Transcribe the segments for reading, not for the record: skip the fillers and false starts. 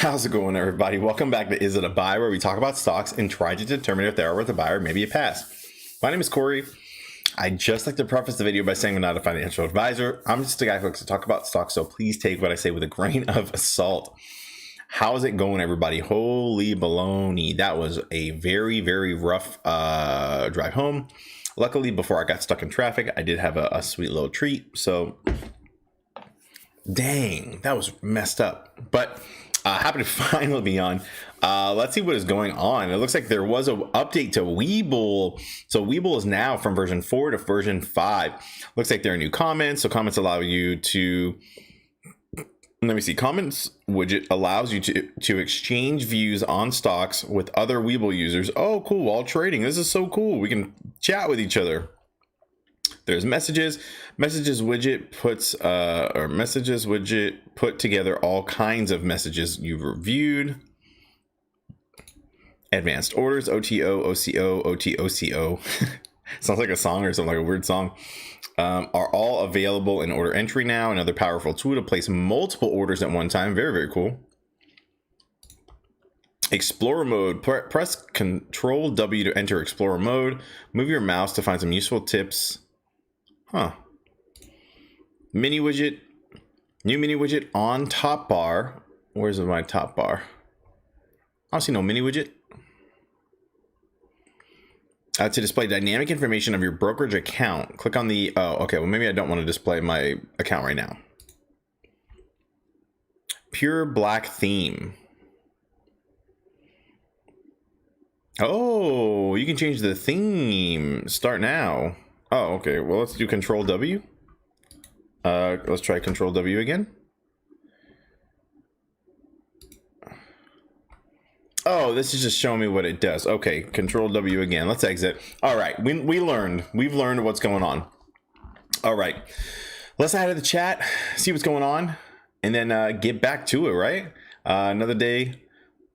How's it going, everybody? Welcome back to Is It a Buy, where we talk about stocks and try to determine if they are worth a buy or maybe a pass. My name is Corey. I just like to preface the video by saying I'm not a financial advisor. I'm just a guy who likes to talk about stocks, so please take what I say with a grain of salt. How's it going, everybody? Holy baloney. That was a very, very rough drive home. Luckily, before I got stuck in traffic, I did have a sweet little treat. So, dang, that was messed up. But happy to finally be on. Let's see what is going on. It looks like there was an update to Webull. So Webull is now from version 4 to version 5. Looks like there are new comments. So comments allow you to, let me see, comments widget allows you to exchange views on stocks with other Webull users. Oh, cool. While trading. This is so cool. We can chat with each other. There's messages widget put together all kinds of messages you've reviewed. Advanced orders, OTO, OCO, OTOCO. Sounds like a song or something, like a weird song. Are all available in order entry now. Another powerful tool to place multiple orders at one time. Very, very cool. Explorer mode. Press Control W to enter Explorer mode. Move your mouse to find some useful tips. Huh. Mini widget. New mini widget on top bar. Where's my top bar? I don't see no mini widget. To display dynamic information of your brokerage account. Click on the... Oh, okay. Well, maybe I don't want to display my account right now. Pure black theme. Oh, you can change the theme. Start now. Oh, okay. Well, let's do Control W. Let's try Control W again. Oh, this is just showing me what it does. Okay, Control W again. Let's exit. All right, we learned. We've learned what's going on. All right, let's add to the chat, see what's going on, and then get back to it, right? Another day,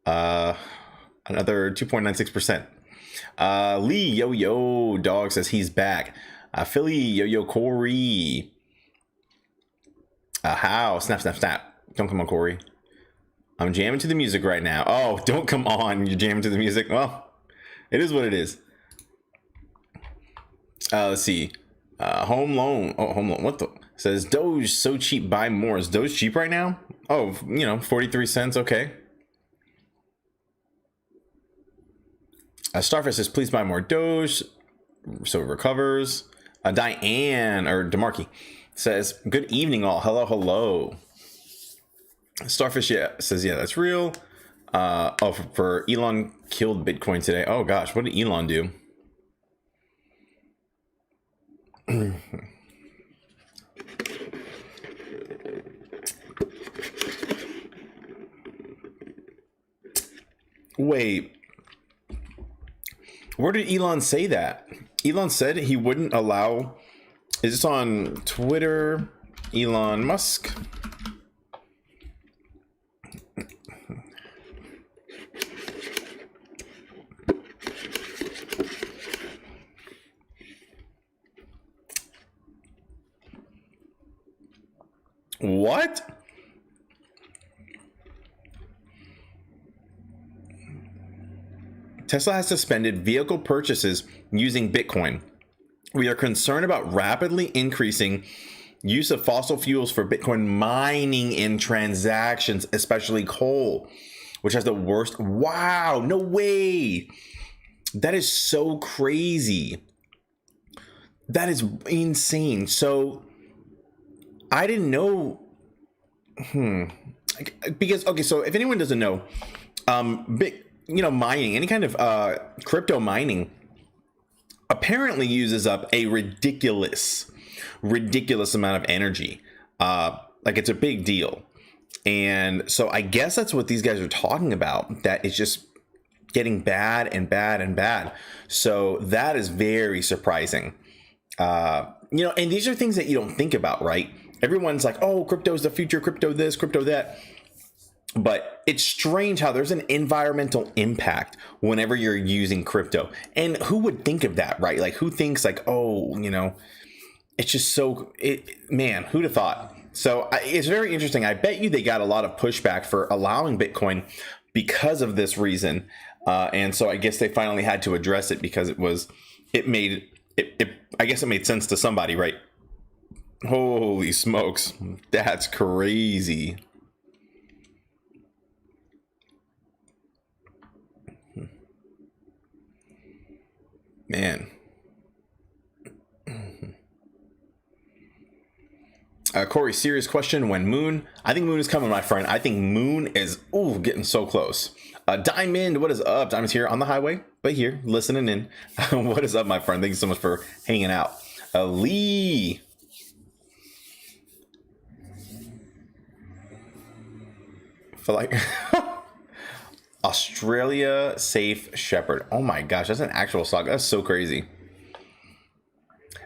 another 2.96%. Lee Yo Dog says he's back. Philly Yo Corey. How? Snap. Don't come on, Corey. I'm jamming to the music right now. Oh, don't come on. You're jamming to the music. Well, it is what it is. Let's see. Home loan. Oh, home loan. What the? Says Doge so cheap. Buy more. Is Doge cheap right now? Oh, 43 cents. Okay. Starfish says, please buy more Doge. So it recovers. Diane or Demarchy says, good evening all. Hello. Starfish says, yeah, that's real. For Elon killed Bitcoin today. Oh gosh, what did Elon do? Wait, where did Elon say that? Elon said he wouldn't allow. Is this on Twitter? Elon Musk. What? Tesla has suspended vehicle purchases using Bitcoin. We are concerned about rapidly increasing use of fossil fuels for Bitcoin mining and transactions, especially coal, which has the worst. Wow, no way. That is so crazy. That is insane. So I didn't know. Because, okay, so if anyone doesn't know, mining, any kind of crypto mining apparently uses up a ridiculous amount of energy. Like it's a big deal. And so I guess that's what these guys are talking about, that it's just getting bad and bad and bad. So that is very surprising. And these are things that you don't think about, right? Everyone's like, oh, crypto is the future, crypto this, crypto that. But it's strange how there's an environmental impact whenever you're using crypto. And who would think of that, right? Like, who thinks like, oh, it's just so, man, who'd have thought? So it's very interesting. I bet you they got a lot of pushback for allowing Bitcoin because of this reason. And so I guess they finally had to address it because I guess it made sense to somebody, right? Holy smokes. That's crazy. Man. Corey, serious question. When Moon? I think Moon is coming, my friend. I think Moon is getting so close. Diamond, what is up? Diamond's here on the highway, but here listening in. What is up, my friend? Thank you so much for hanging out. Lee. For like Australia Safe Shepherd. Oh my gosh, that's an actual stock. That's so crazy.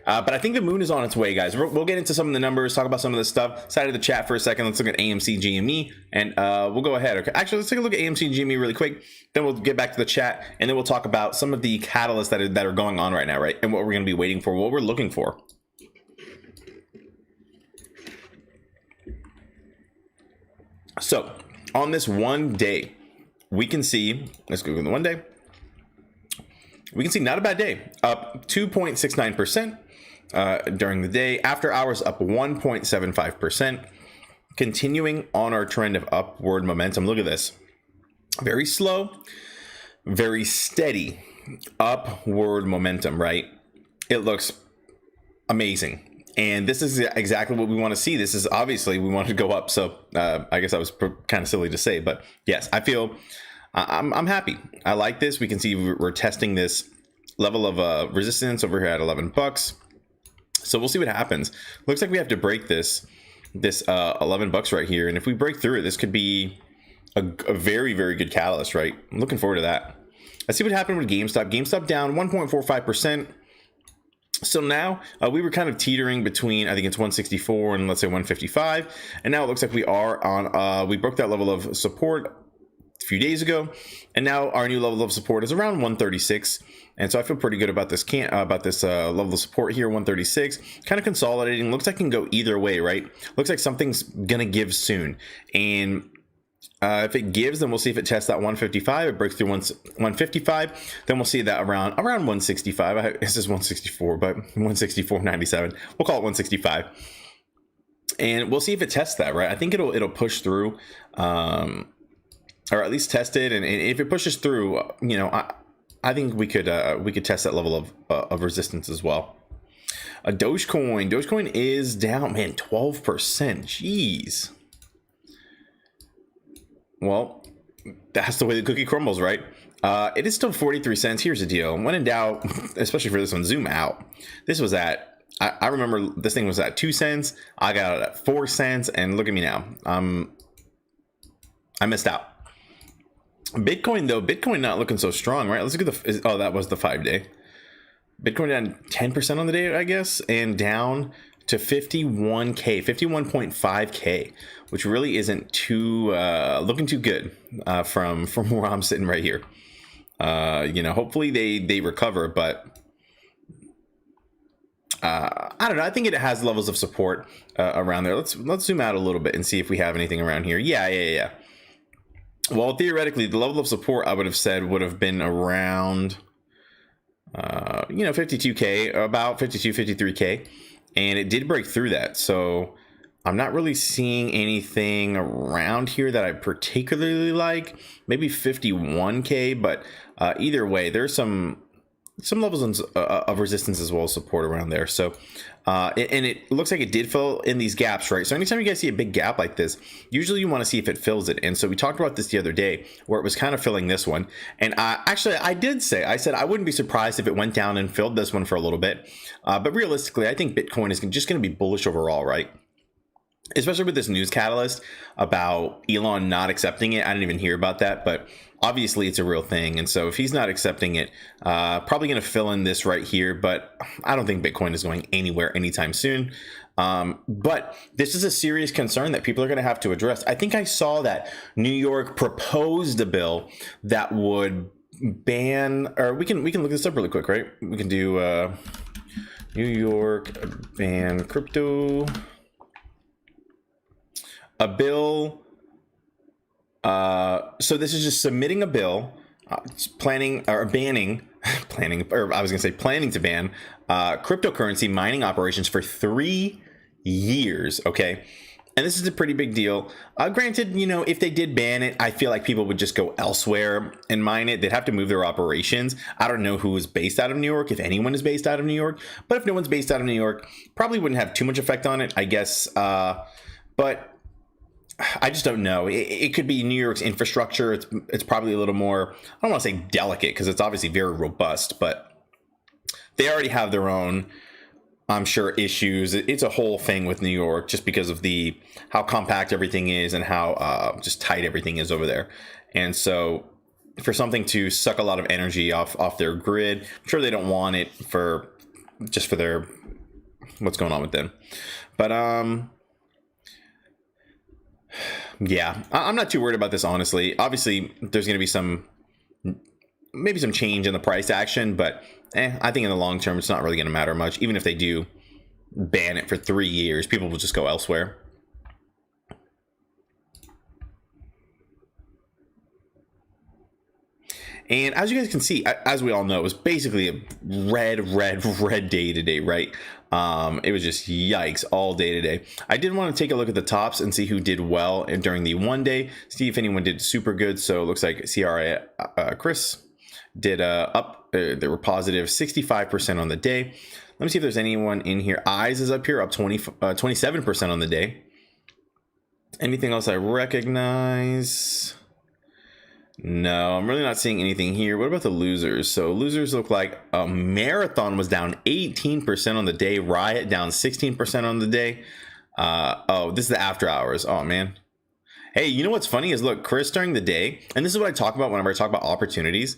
But I think the Moon is on its way, guys. We'll get into some of the numbers, talk about some of this stuff. Side of the chat for a second. Let's look at AMC GME, and we'll go ahead. Okay, actually, let's take a look at AMC GME really quick. Then we'll get back to the chat, and then we'll talk about some of the catalysts that are going on right now, right? And what we're going to be waiting for, what we're looking for. So on this one day, we can see. Let's go with the one day. We can see not a bad day, up 2.69%. During the day. After hours up 1.75%, continuing on our trend of upward momentum. Look at this. Very slow, very steady upward momentum, right? It looks amazing. And this is exactly what we want to see. This is obviously we want to go up. So I guess that was kind of silly to say, but yes, I feel I'm happy. I like this. We can see we're testing this level of resistance over here at $11. So we'll see what happens. Looks like we have to break this $11 right here, and if we break through it, this could be a very, very good catalyst, right? I'm looking forward to that. Let's see what happened with GameStop. GameStop down 1.45%. So now we were kind of teetering between, I think it's 164 and let's say 155, and now it looks like we are on. We broke that level of support a few days ago, and now our new level of support is around 136. And so I feel pretty good about this level of support here, 136, kind of consolidating. Looks like it can go either way, right? Looks like something's gonna give soon, and if it gives, then we'll see if it tests that 155. It breaks through 155, then we'll see that around 165. This is 164, but 164.97. We'll call it 165, and we'll see if it tests that, right? I think it'll push through, or at least test it, and if it pushes through, you know, I think we could test that level of resistance as well. Dogecoin is down, man, 12%. Jeez. Well, that's the way the cookie crumbles, right? It is still 43 cents. Here's the deal. When in doubt, especially for this one, zoom out. This was at, I remember this thing was at 2 cents. I got it at 4 cents, and look at me now. I missed out. Bitcoin, though, Bitcoin not looking so strong, right? Let's look at that was the 5-day. Bitcoin down 10% on the day, I guess, and down to 51.5K, which really isn't too looking too good from where I'm sitting right here. You know, hopefully they recover, but I don't know. I think it has levels of support around there. Let's zoom out a little bit and see if we have anything around here. Yeah. Well, theoretically, the level of support I would have said would have been around, 52K, about 52, 53K. And it did break through that. So I'm not really seeing anything around here that I particularly like. Maybe 51K, but either way, there's some levels of resistance as well as support around there. So and it looks like it did fill in these gaps, right? So anytime you guys see a big gap like this, usually you want to see if it fills it. And so we talked about this the other day where it was kind of filling this one. And I said I wouldn't be surprised if it went down and filled this one for a little bit. But realistically, I think Bitcoin is just going to be bullish overall, right? Especially with this news catalyst about Elon not accepting it. I didn't even hear about that, but obviously it's a real thing. And so if he's not accepting it, probably going to fill in this right here, but I don't think Bitcoin is going anywhere anytime soon. But this is a serious concern that people are going to have to address. I think I saw that New York proposed a bill that would ban, or we can look this up really quick, right? We can do New York ban crypto. a bill. So this is just submitting a bill, planning or banning, planning, or I was going to say planning to ban cryptocurrency mining operations for 3 years. Okay. And this is a pretty big deal. Granted, you know, if they did ban it, I feel like people would just go elsewhere and mine it. They'd have to move their operations. I don't know who is based out of New York, if anyone is based out of New York. But if no one's based out of New York, probably wouldn't have too much effect on it, I guess. But I just don't know. It could be New York's infrastructure. It's probably a little more, I don't want to say delicate because it's obviously very robust, but they already have their own, I'm sure, issues. It's a whole thing with New York just because of how compact everything is and how just tight everything is over there. And so for something to suck a lot of energy off their grid, I'm sure they don't want it for their what's going on with them. But yeah, I'm not too worried about this, honestly. Obviously, there's going to be maybe some change in the price action, but I think in the long term, it's not really going to matter much. Even if they do ban it for 3 years, people will just go elsewhere. And as you guys can see, as we all know, it was basically a red day today, right? It was just yikes all day today. I did want to take a look at the tops and see who did well during the 1 day, see if anyone did super good. So it looks like CRA Chris did up. They were positive 65% on the day. Let me see if there's anyone in here. Eyes is up here, up 27% on the day. Anything else I recognize? No, I'm really not seeing anything here. What about the losers? So losers look like Marathon was down 18% on the day. Riot down 16% on the day. Oh, this is the after hours. Oh, man. Hey, you know what's funny is, look, Chris during the day, and this is what I talk about whenever I talk about opportunities.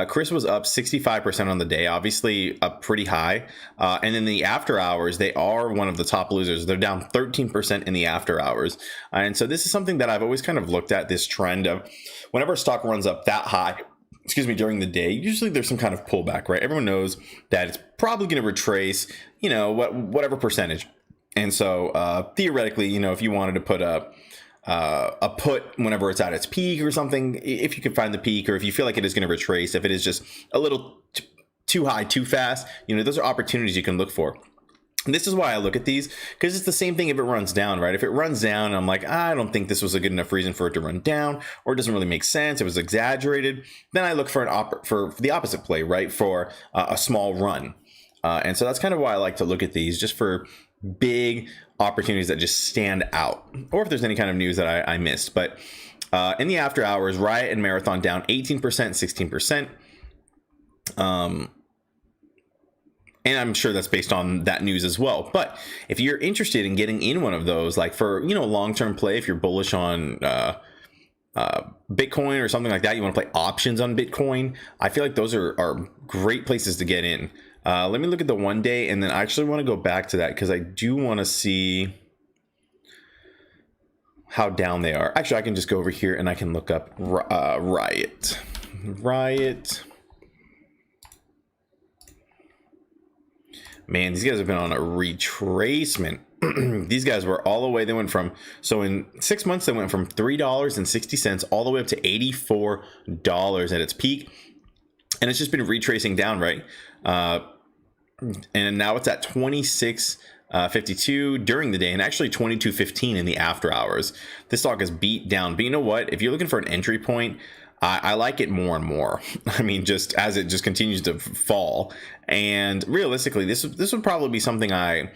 Chris was up 65% on the day, obviously up pretty high. And in the after hours, they are one of the top losers. They're down 13% in the after hours. And so this is something that I've always kind of looked at, this trend of whenever a stock runs up that high, during the day, usually there's some kind of pullback, right? Everyone knows that it's probably going to retrace, whatever percentage. And so theoretically, if you wanted to put a put whenever it's at its peak or something, if you can find the peak, or if you feel like it is going to retrace, if it is just a little too high, too fast, those are opportunities you can look for. And this is why I look at these, because it's the same thing if it runs down, right? If it runs down and I'm like, I don't think this was a good enough reason for it to run down, or it doesn't really make sense, it was exaggerated, then I look for for the opposite play, right? For a small run. And so that's kind of why I like to look at these, just for big opportunities that just stand out, or if there's any kind of news that I missed. But in the after hours, Riot and Marathon down 18%, 16%. And I'm sure that's based on that news as well. But if you're interested in getting in one of those, like for, long-term play, if you're bullish on Bitcoin or something like that, you want to play options on Bitcoin, I feel like those are great places to get in. Let me look at the 1 day, and then I actually want to go back to that because I do want to see how down they are. Actually, I can just go over here and I can look up Riot. Man, these guys have been on a retracement. These guys were all the way. They went from, so in 6 months, they went from $3.60 all the way up to $84 at its peak. And it's just been retracing down, right? And now it's at 26.52 during the day, and actually 22.15 in the after hours. This stock is beat down. But you know what? If you're looking for an entry point, I like it more and more. I mean, just as it just continues to fall. And realistically, this would probably be something I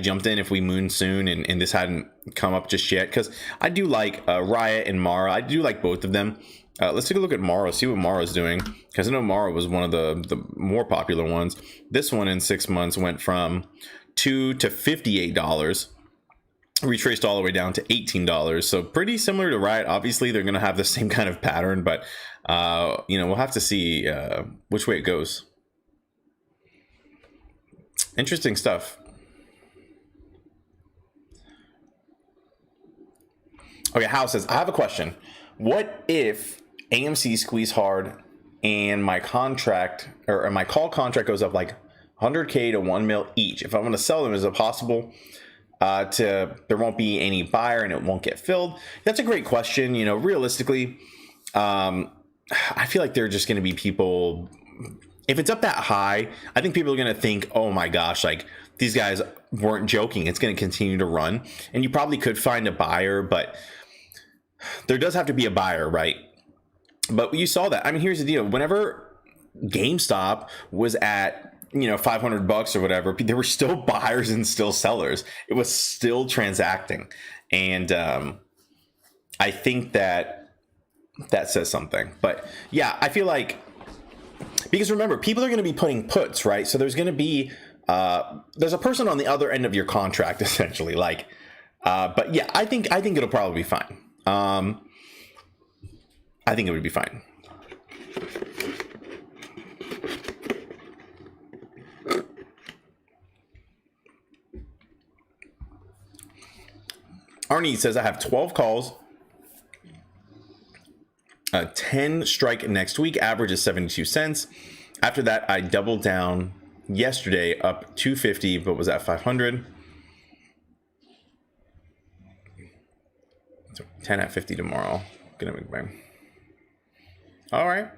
jumped in if we moon soon and this hadn't come up just yet. Because I do like Riot and Mara. I do like both of them. Let's take a look at Mara, see what Mara's doing. Because I know Mara was one of the more popular ones. This one in 6 months went from $2 to $58. Retraced all the way down to $18. So pretty similar to Riot. Obviously, they're going to have the same kind of pattern, but we'll have to see which way it goes. Interesting stuff. Okay, House says, I have a question. What if AMC squeeze hard and my contract or my call contract goes up like 100K to 1 mil each? If I want to sell them, is it possible? there won't be any buyer and it won't get filled? That's a great question. You know, realistically, I feel like there are just going to be people. If it's up that high, I think people are going to think, oh my gosh, like these guys weren't joking. It's going to continue to run, and you probably could find a buyer, but there does have to be a buyer, right? But you saw that. I mean, here's the deal. Whenever GameStop was at, you know, $500 or whatever, there were still buyers and still sellers. It was still transacting. And I think that says something. But yeah, I feel like, because remember, people are going to be putting puts, right? So there's going to be, there's a person on the other end of your contract, essentially. Like, but yeah, I think it'll probably be fine. I think it would be fine. Arnie says, I have 12 calls, 10 strike next week. Average is 72 cents. After that, I doubled down yesterday, up 250, but was at 500. So 10 at 50 tomorrow. Gonna make bang. All right.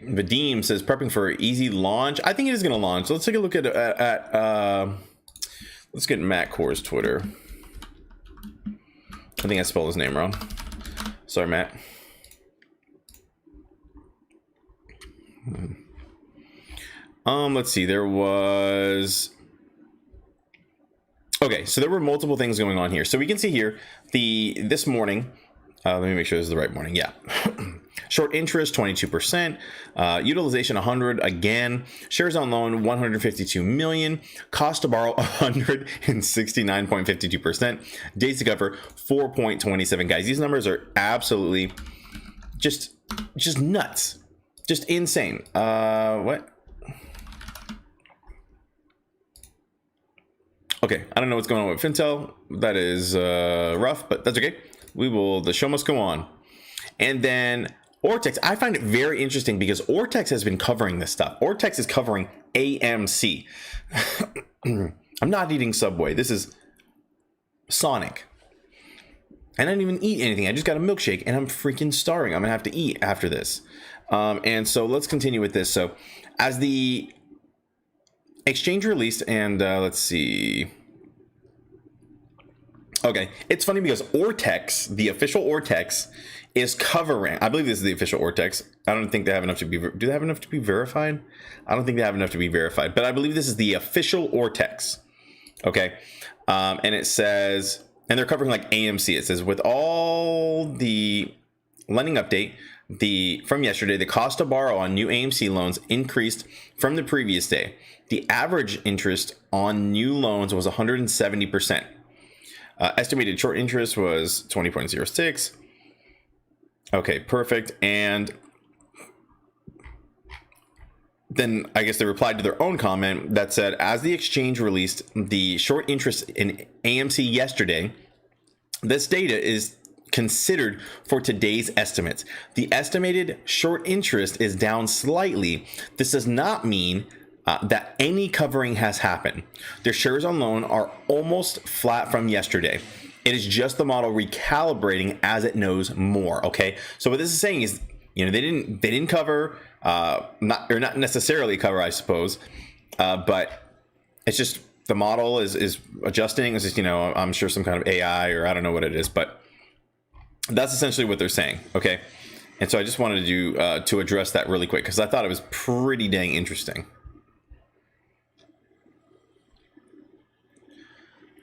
Vadim says, prepping for easy launch. I think it is going to launch. So let's take a look at let's get Matt Core's Twitter. I think I spelled his name wrong. Sorry, Matt. Let's see. There was. Okay, so there were multiple things going on here. So we can see here this morning. Let me make sure this is the right morning. Yeah. Short interest, 22%. Utilization, 100 again. Shares on loan, 152 million. Cost to borrow, 169.52%. Days to cover, 4.27. Guys, these numbers are absolutely just nuts. Just insane. What? Okay, I don't know what's going on with Fintel. That is rough, but that's okay. The show must go on. And then Ortex, I find it very interesting because Ortex has been covering this stuff. Ortex is covering AMC. I'm not eating Subway. This is Sonic. I didn't even eat anything. I just got a milkshake and I'm freaking starving. I'm gonna have to eat after this. And so let's continue with this. So as the exchange released, and let's see. Okay, it's funny because Ortex, the official Ortex, is covering. I believe this is the official Ortex. I don't think they have enough to be. Do they have enough to be verified? I don't think they have enough to be verified. But I believe this is the official Ortex. Okay, and it says, and they're covering like AMC. It says, with all the lending update, from yesterday, the cost to borrow on new AMC loans increased from the previous day. The average interest on new loans was 170%. Estimated short interest was 20.06. Okay, perfect. And then I guess they replied to their own comment that said, as the exchange released the short interest in AMC yesterday, this data is considered for today's estimates. The estimated short interest is down slightly. This does not mean that any covering has happened. Their shares on loan are almost flat from yesterday. It is just the model recalibrating as it knows more. Okay, so what this is saying is, you know, they didn't cover, not necessarily cover, I suppose, but it's just the model is adjusting. It's just, you know, I'm sure some kind of AI or I don't know what it is, but that's essentially what they're saying. Okay, and so I just wanted to address that really quick because I thought it was pretty dang interesting.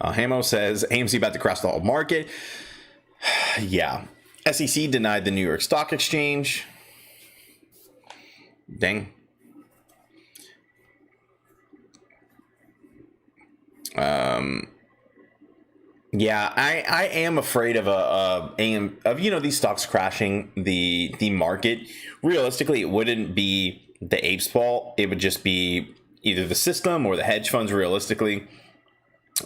Hamo says, AMC about to crash the whole market. Yeah. SEC denied the New York Stock Exchange. Dang. Yeah, I am afraid of these stocks crashing the market. Realistically, it wouldn't be the apes' fault. It would just be either the system or the hedge funds, realistically.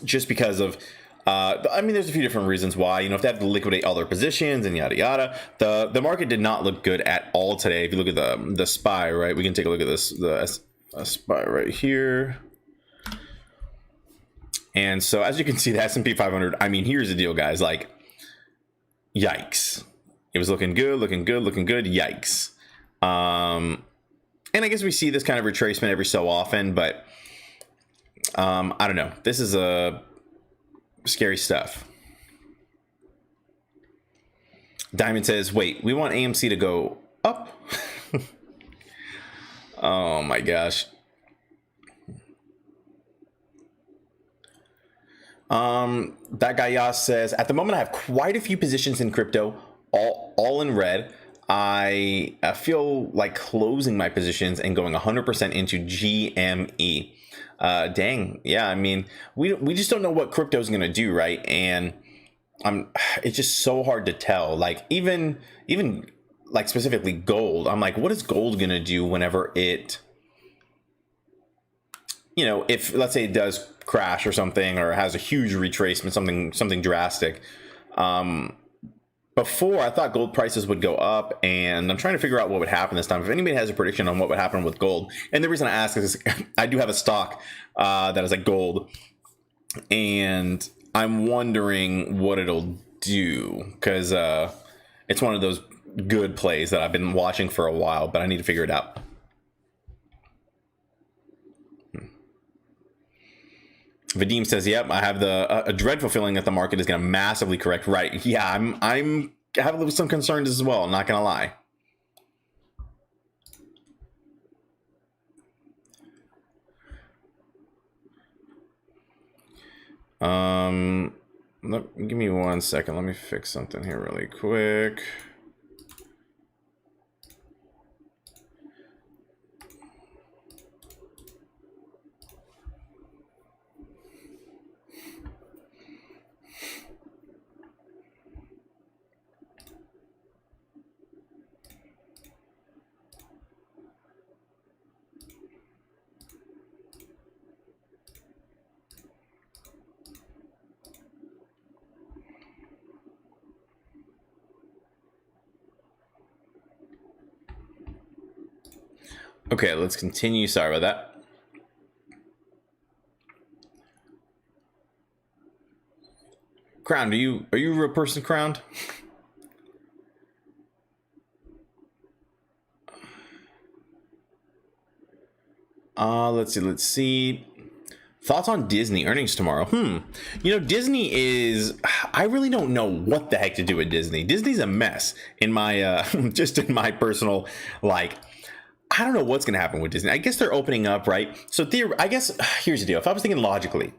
Just because of, I mean, there's a few different reasons why. You know, if they have to liquidate all their positions and yada yada. The market did not look good at all today. If you look at the SPY, right, we can take a look at this. a spot right here. And so as you can see, the S&P 500, I mean, here's the deal, guys. Like, yikes. It was looking good, looking good, looking good. Yikes. And I guess we see this kind of retracement every so often, but I don't know. This is scary stuff. Diamond says, wait, we want AMC to go up? Oh my gosh. That guy Yas says, at the moment I have quite a few positions in crypto, all in red. I feel like closing my positions and going 100% into GME. Dang, yeah. I mean, we just don't know what crypto is gonna do, right? And it's just so hard to tell. Like even like specifically gold. I'm like, what is gold gonna do whenever it, you know, if let's say it does crash or something, or has a huge retracement, something drastic. Before I thought gold prices would go up, and I'm trying to figure out what would happen this time. If anybody has a prediction on what would happen with gold, and the reason I ask is I do have a stock that is like gold, and I'm wondering what it'll do, because it's one of those good plays that I've been watching for a while, but I need to figure it out. Vadim says, "Yep, I have a dreadful feeling that the market is going to massively correct." Right? Yeah, I'm having some concerns as well. I'm not going to lie. Give me 1 second. Let me fix something here really quick. Okay, let's continue. Sorry about that. Crowned, are you a real person, Crowned? Let's see. Thoughts on Disney earnings tomorrow? You know, Disney is, I really don't know what the heck to do with Disney. Disney's a mess in my just in my personal, like, I don't know what's going to happen with Disney. I guess they're opening up, right? So I guess here's the deal. If I was thinking logically,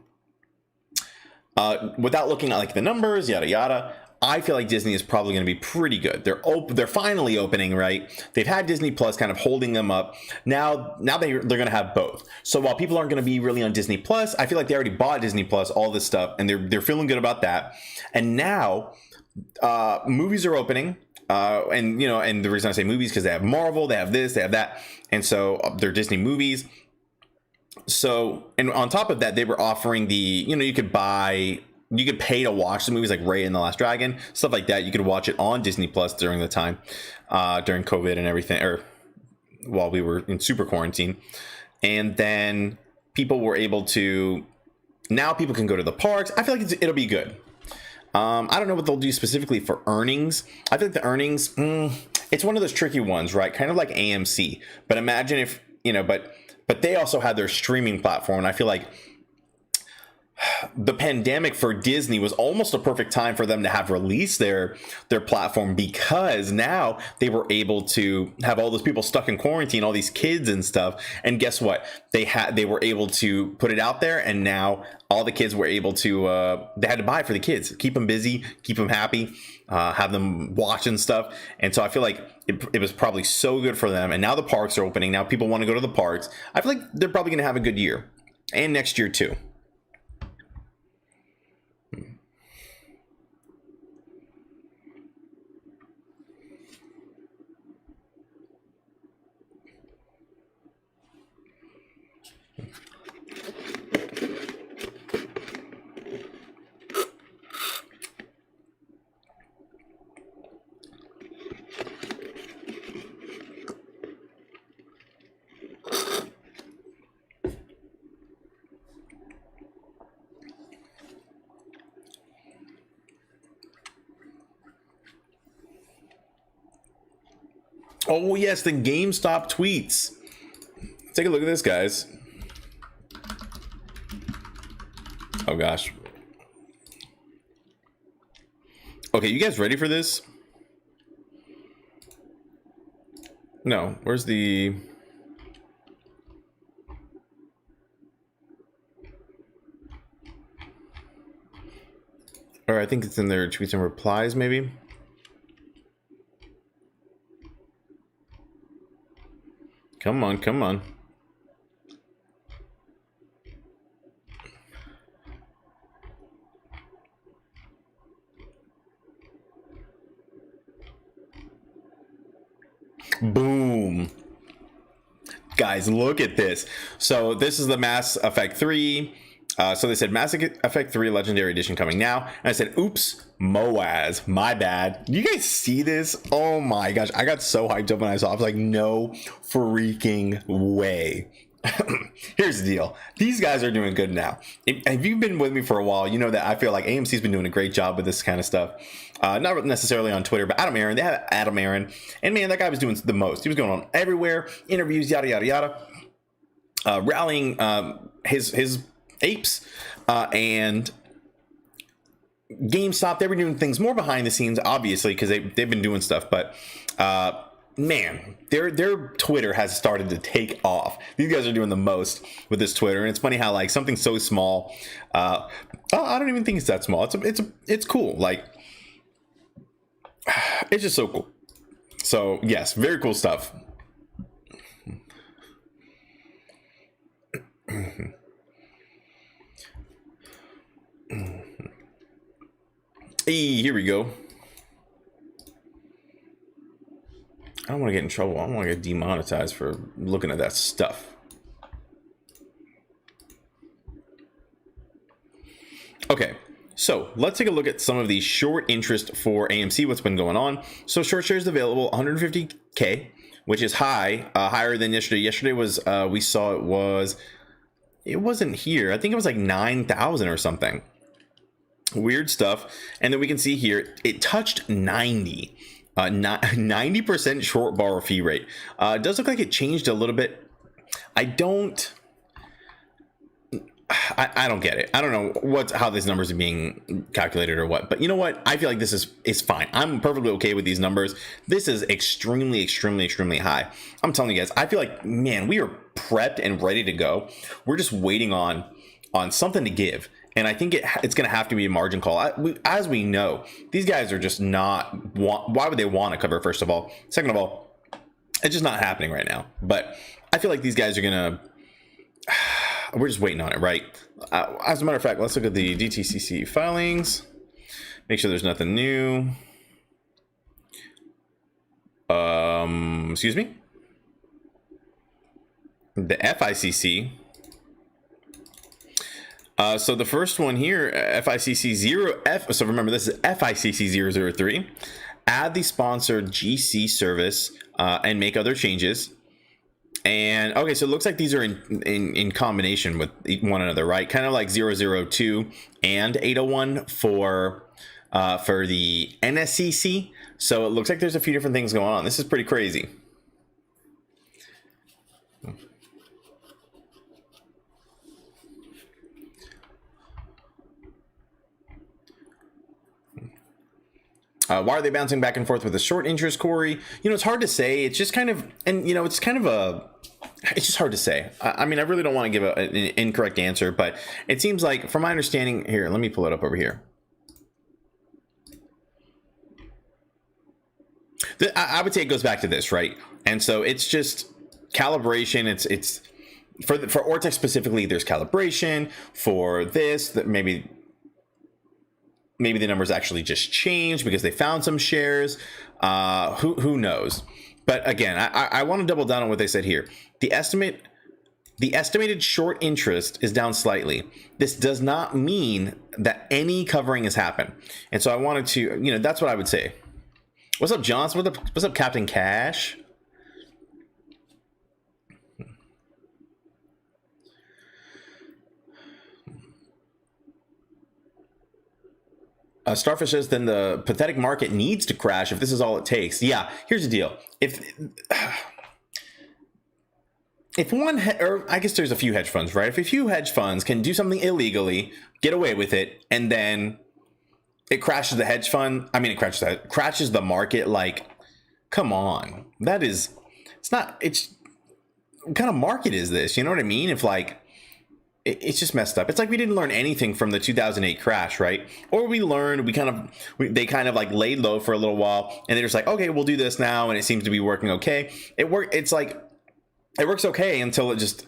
without looking at like the numbers, yada yada, I feel like Disney is probably going to be pretty good. They're finally opening, right? They've had Disney Plus kind of holding them up. Now they're going to have both. So while people aren't going to be really on Disney Plus, I feel like they already bought Disney Plus, all this stuff, and they're feeling good about that. And now movies are opening. And you know, and the reason I say movies because they have Marvel, they have this, they have that, and so they're Disney movies. So, and on top of that, they were offering you could pay to watch the movies like Raya and the Last Dragon, stuff like that. You could watch it on Disney Plus during the time, during COVID and everything, or while we were in super quarantine. And then people were able to, now people can go to the parks. I feel like it'll be good. I don't know what they'll do specifically for earnings. I think the earnings, it's one of those tricky ones, right? Kind of like AMC. But imagine if, but they also had their streaming platform. And I feel like the pandemic for Disney was almost a perfect time for them to have released their platform, because now they were able to have all those people stuck in quarantine, all these kids and stuff. And guess what? They were able to put it out there, and now all the kids were able to, they had to buy it for the kids, keep them busy, keep them happy, have them watching stuff. And so I feel like it was probably so good for them. And now the parks are opening. Now people want to go to the parks. I feel like they're probably going to have a good year, and next year too. Oh yes, the GameStop tweets. Take a look at this, guys. Oh gosh. Okay, you guys ready for this? No, where's the... Or I think it's in their tweets and replies, maybe. Come on, come on. Boom. Guys, look at this. So this is the Mass Effect 3. So they said Mass Effect 3 Legendary Edition coming now. And I said, oops, Moaz, my bad. You guys see this? Oh my gosh. I got so hyped up when I saw it. I was like, no freaking way. Here's the deal. These guys are doing good now. If you've been with me for a while, you know that I feel like AMC's been doing a great job with this kind of stuff. Not necessarily on Twitter, but Adam Aaron. They have Adam Aaron. And man, that guy was doing the most. He was going on everywhere. Interviews, yada, yada, yada. Rallying his apes. And GameStop, they were doing things more behind the scenes, obviously, because they've been doing stuff. But man, their Twitter has started to take off. These guys are doing the most with this Twitter, and it's funny how like something so small. I don't even think it's that small. It's cool. Like it's just so cool. So yes, very cool stuff. Hey, here we go. I don't want to get in trouble. I don't want to get demonetized for looking at that stuff. Okay, so let's take a look at some of the short interest for AMC, what's been going on. So short shares available, 150K, which is high, higher than yesterday. Yesterday was, we saw it wasn't here. I think it was like 9,000 or something. Weird stuff. And then we can see here, it touched 90. 90% short borrow fee rate. It does look like it changed a little bit. I don't get it. I don't know how these numbers are being calculated or what, but you know what? I feel like this is fine. I'm perfectly okay with these numbers. This is extremely, extremely, extremely high. I'm telling you guys, I feel like, man, we are prepped and ready to go. We're just waiting on something to give. And I think it's going to have to be a margin call. As we know, these guys are just not... Why would they want to cover, first of all? Second of all, it's just not happening right now. But I feel like these guys are going to... We're just waiting on it, right? As a matter of fact, let's look at the DTCC filings. Make sure there's nothing new. Excuse me? The FICC... so the first one here, FICC 0F. So remember, this is FICC 003. Add the sponsored GC service and make other changes. And okay, so it looks like these are in combination with one another, right? Kind of like 002 and 801 for the NSCC. So it looks like there's a few different things going on. This is pretty crazy. Why are they bouncing back and forth with a short interest, Corey? You know, it's hard to say. It's just kind of, and you know, it's just hard to say. I mean, I really don't want to give an incorrect answer, but it seems like, from my understanding, here, let me pull it up over here. I would say it goes back to this, right? And so it's just calibration. It's for Ortex specifically. There's calibration for this that maybe the numbers actually just changed because they found some shares. Who knows? But again, I want to double down on what they said here. The estimated short interest is down slightly. This does not mean that any covering has happened. And so I wanted to, you know, that's what I would say. What's up, Johnson? What's up, Captain Cash? Starfish says, then the pathetic market needs to crash if this is all it takes. Yeah, here's the deal. If one, or I guess there's a few hedge funds, right? If a few hedge funds can do something illegally, get away with it, and then it crashes the hedge fund, it crashes the market, like, come on. It's what kind of market is this? You know what I mean? If like, it's just messed up. It's like we didn't learn anything from the 2008 crash, right? Or we learned, they kind of like laid low for a little while, and they're just like, okay, we'll do this now, and it seems to be working okay. It's like, it works okay until it just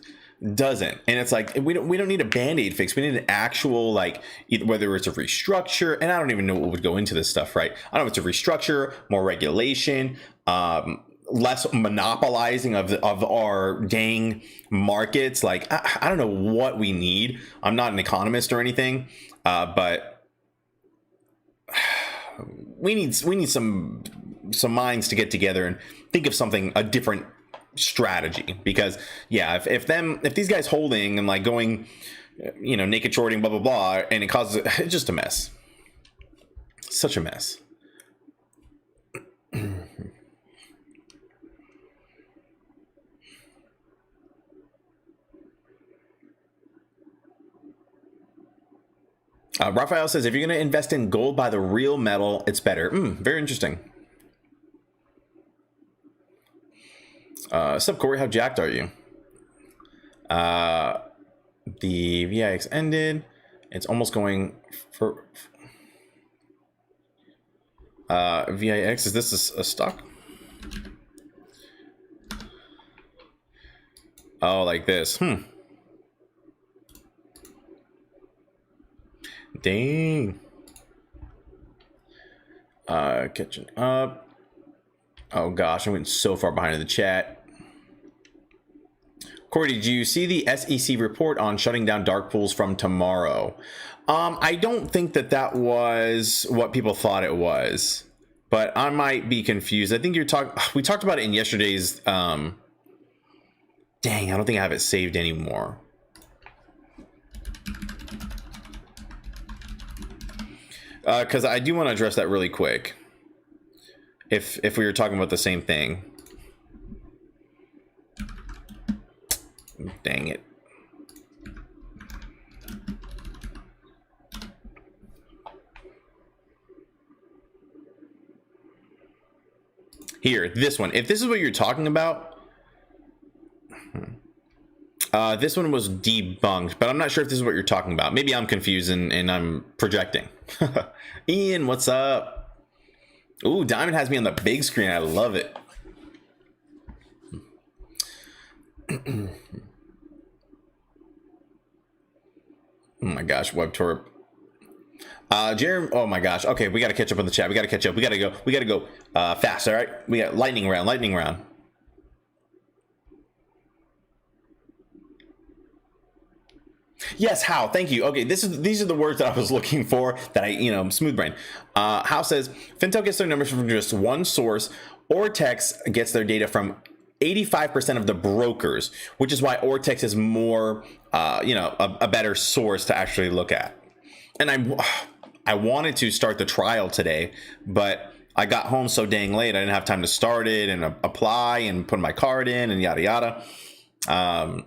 doesn't. And it's like, we don't need a Band-Aid fix. We need an actual, like, whether it's a restructure, and I don't even know what would go into this stuff, right? I don't know if it's a restructure, more regulation, less monopolizing of our dang markets. Like, I don't know what we need. I'm not an economist or anything, but we need some minds to get together and think of a different strategy. Because yeah, if these guys holding and like going, naked shorting, blah blah blah, and it causes it's just a mess. Such a mess. Raphael says, if you're going to invest in gold, buy the real metal. It's better. Very interesting. Sup, Corey? How jacked are you? The VIX ended. It's almost going for VIX. Is this a stock? Oh, like this. Dang. Catching up. Oh gosh, I went so far behind in the chat. Corey, did you see the SEC report on shutting down dark pools from tomorrow? I don't think that was what people thought it was, but I might be confused. I think we talked about it in yesterday's. Dang, I don't think I have it saved anymore. Because I do want to address that really quick. If we were talking about the same thing. Dang it. Here, this one. If this is what you're talking about, this one was debunked, but I'm not sure if this is what you're talking about. Maybe I'm confused and I'm projecting. Ian, what's up? Ooh, Diamond has me on the big screen. I love it. Oh my gosh, WebTorp. Jeremy, oh my gosh. Okay, we got to catch up on the chat. We got to catch up. We got to go fast, all right? We got lightning round. Yes, Hal, thank you. Okay, these are the words that I was looking for that I, smooth brain. Hal says, Fintel gets their numbers from just one source. Ortex gets their data from 85% of the brokers, which is why Ortex is more, a better source to actually look at. And I wanted to start the trial today, but I got home so dang late. I didn't have time to start it and apply and put my card in and yada, yada.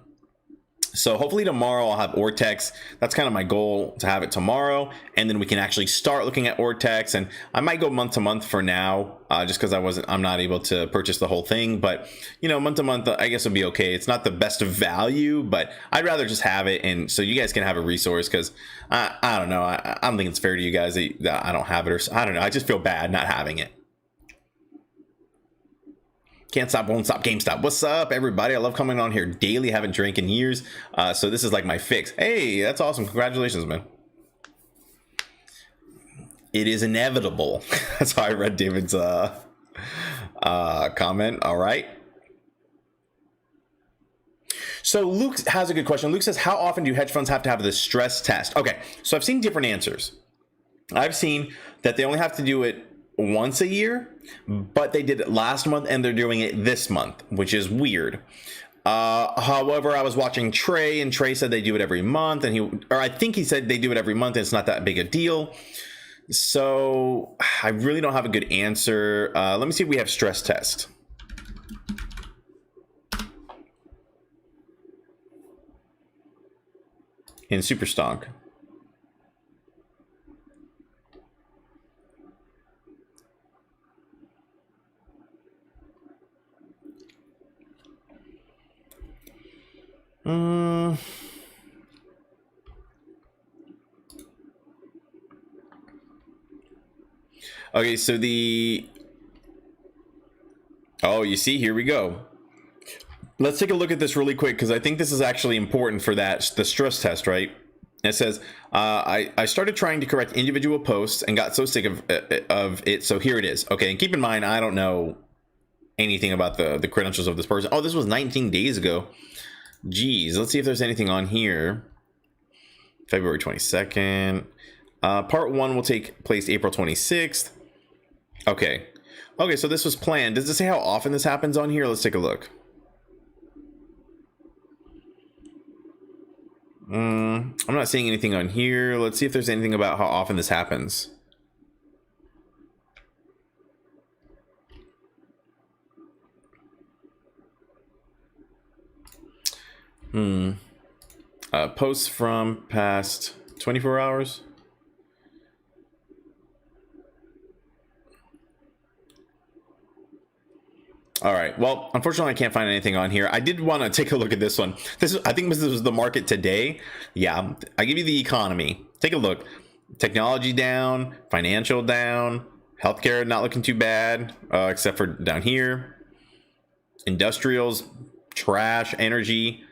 So hopefully tomorrow I'll have Ortex. That's kind of my goal, to have it tomorrow, and then we can actually start looking at Ortex. And I might go month to month for now, just because I'm not able to purchase the whole thing. But month to month, I guess it'll be okay. It's not the best of value, but I'd rather just have it, and so you guys can have a resource. Because I don't know, I don't think it's fair to you guys that I don't have it, or I don't know. I just feel bad not having it. Can't stop, won't stop, GameStop. What's up, everybody? I love coming on here daily. Haven't drank in years. So this is like my fix. Hey, that's awesome. Congratulations, man. It is inevitable. That's how I read David's comment. All right. So Luke has a good question. Luke says, how often do hedge funds have to have this stress test? Okay, so I've seen different answers. I've seen that they only have to do it once a year, but they did it last month and they're doing it this month, which is weird. However, I was watching Trey, and Trey said they do it every month, and I think he said they do it every month and it's not that big a deal. So I really don't have a good answer. Let me see if we have stress test. In super stonk. Okay, so oh, you see, here we go. Let's take a look at this really quick, because I think this is actually important for the stress test, right? It says, I started trying to correct individual posts and got so sick of it, so here it is. Okay, and keep in mind, I don't know anything about the credentials of this person. Oh, this was 19 days ago. Geez, let's see if there's anything on here. February 22nd. Part 1 will take place April 26th. Okay. Okay, so this was planned. Does it say how often this happens on here? Let's take a look. I'm not seeing anything on here. Let's see if there's anything about how often this happens. Posts from past 24 hours. All right. Well, unfortunately, I can't find anything on here. I did want to take a look at this one. I think this was the market today. Yeah, I give you the economy. Take a look. Technology down, financial down, healthcare not looking too bad, except for down here. Industrials, trash, energy,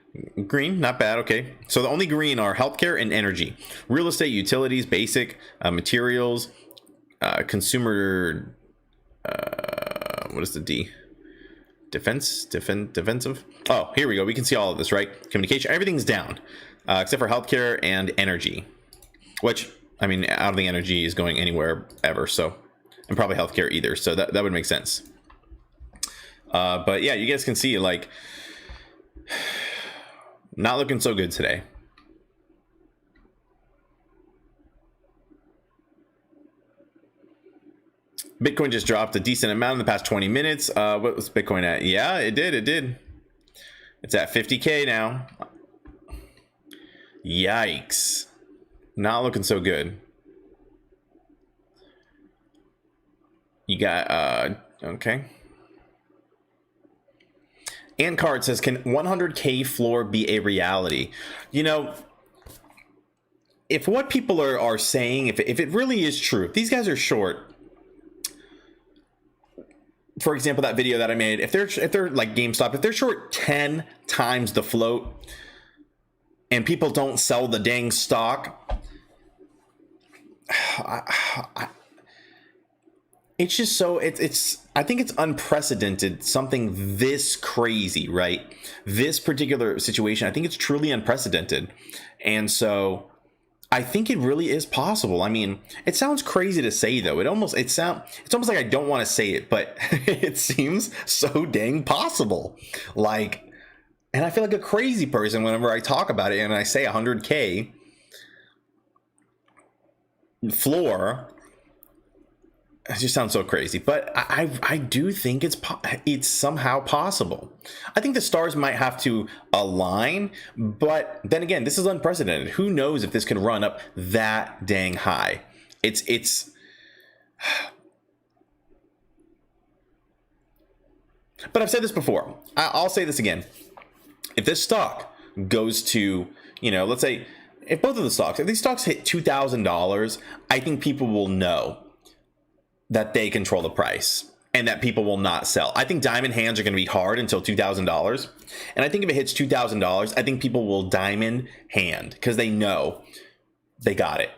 green, not bad. Okay. So the only green are healthcare and energy. Real estate, utilities, basic, materials, consumer, what is the D? Defensive. Oh, here we go. We can see all of this, right? Communication, everything's down, except for healthcare and energy, which, I mean, I don't think energy is going anywhere ever. So, and probably healthcare either. So that would make sense. But yeah, you guys can see, like, not looking so good today. Bitcoin just dropped a decent amount in the past 20 minutes. What was Bitcoin at? Yeah, it did. It's at 50K now. Yikes. Not looking so good. You got, okay. Ant Card says, can 100K floor be a reality? You know, if what people are saying, if it really is true, if these guys are short, for example, that video that I made, if they're like GameStop, if they're short 10 times the float and people don't sell the dang stock, it's just so I think it's unprecedented, something this crazy, right? This particular situation, I think it's truly unprecedented. And so I think it really is possible. I mean, it sounds crazy to say, though. It's almost like I don't want to say it, but it seems so dang possible. Like, and I feel like a crazy person whenever I talk about it and I say 100K floor. It just sounds so crazy, but I do think it's somehow possible. I think the stars might have to align, but then again, this is unprecedented. Who knows if this can run up that dang high? It's. But I've said this before. I'll say this again. If this stock goes to, let's say, if both of the stocks, if these stocks hit $2,000, I think people will know that they control the price and that people will not sell. I think diamond hands are going to be hard until $2,000. And I think if it hits $2,000, I think people will diamond hand because they know they got it.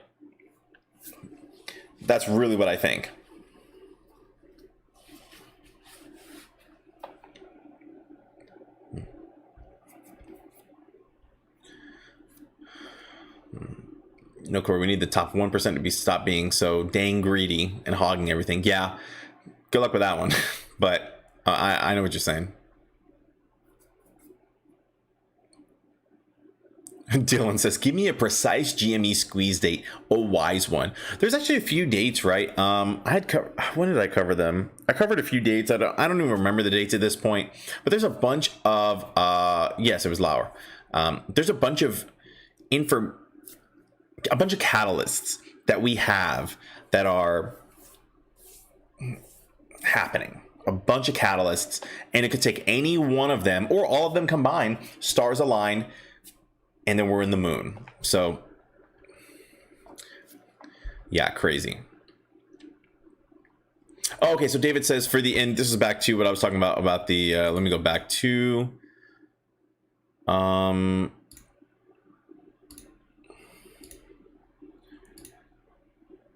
That's really what I think. No, Corey, we need the top 1% to stop being so dang greedy and hogging everything. Yeah, good luck with that one. But I know what you're saying. Dylan says, give me a precise GME squeeze date, a wise one. There's actually a few dates, right? When did I cover them? I covered a few dates. I don't even remember the dates at this point, but there's a bunch of, yes, it was Lauer. There's a bunch of catalysts that we have that are happening. A bunch of catalysts, and it could take any one of them or all of them combined, stars align, and then we're in the moon. So yeah, crazy. Oh, okay, so David says for the end, this is back to what I was talking about the let me go back to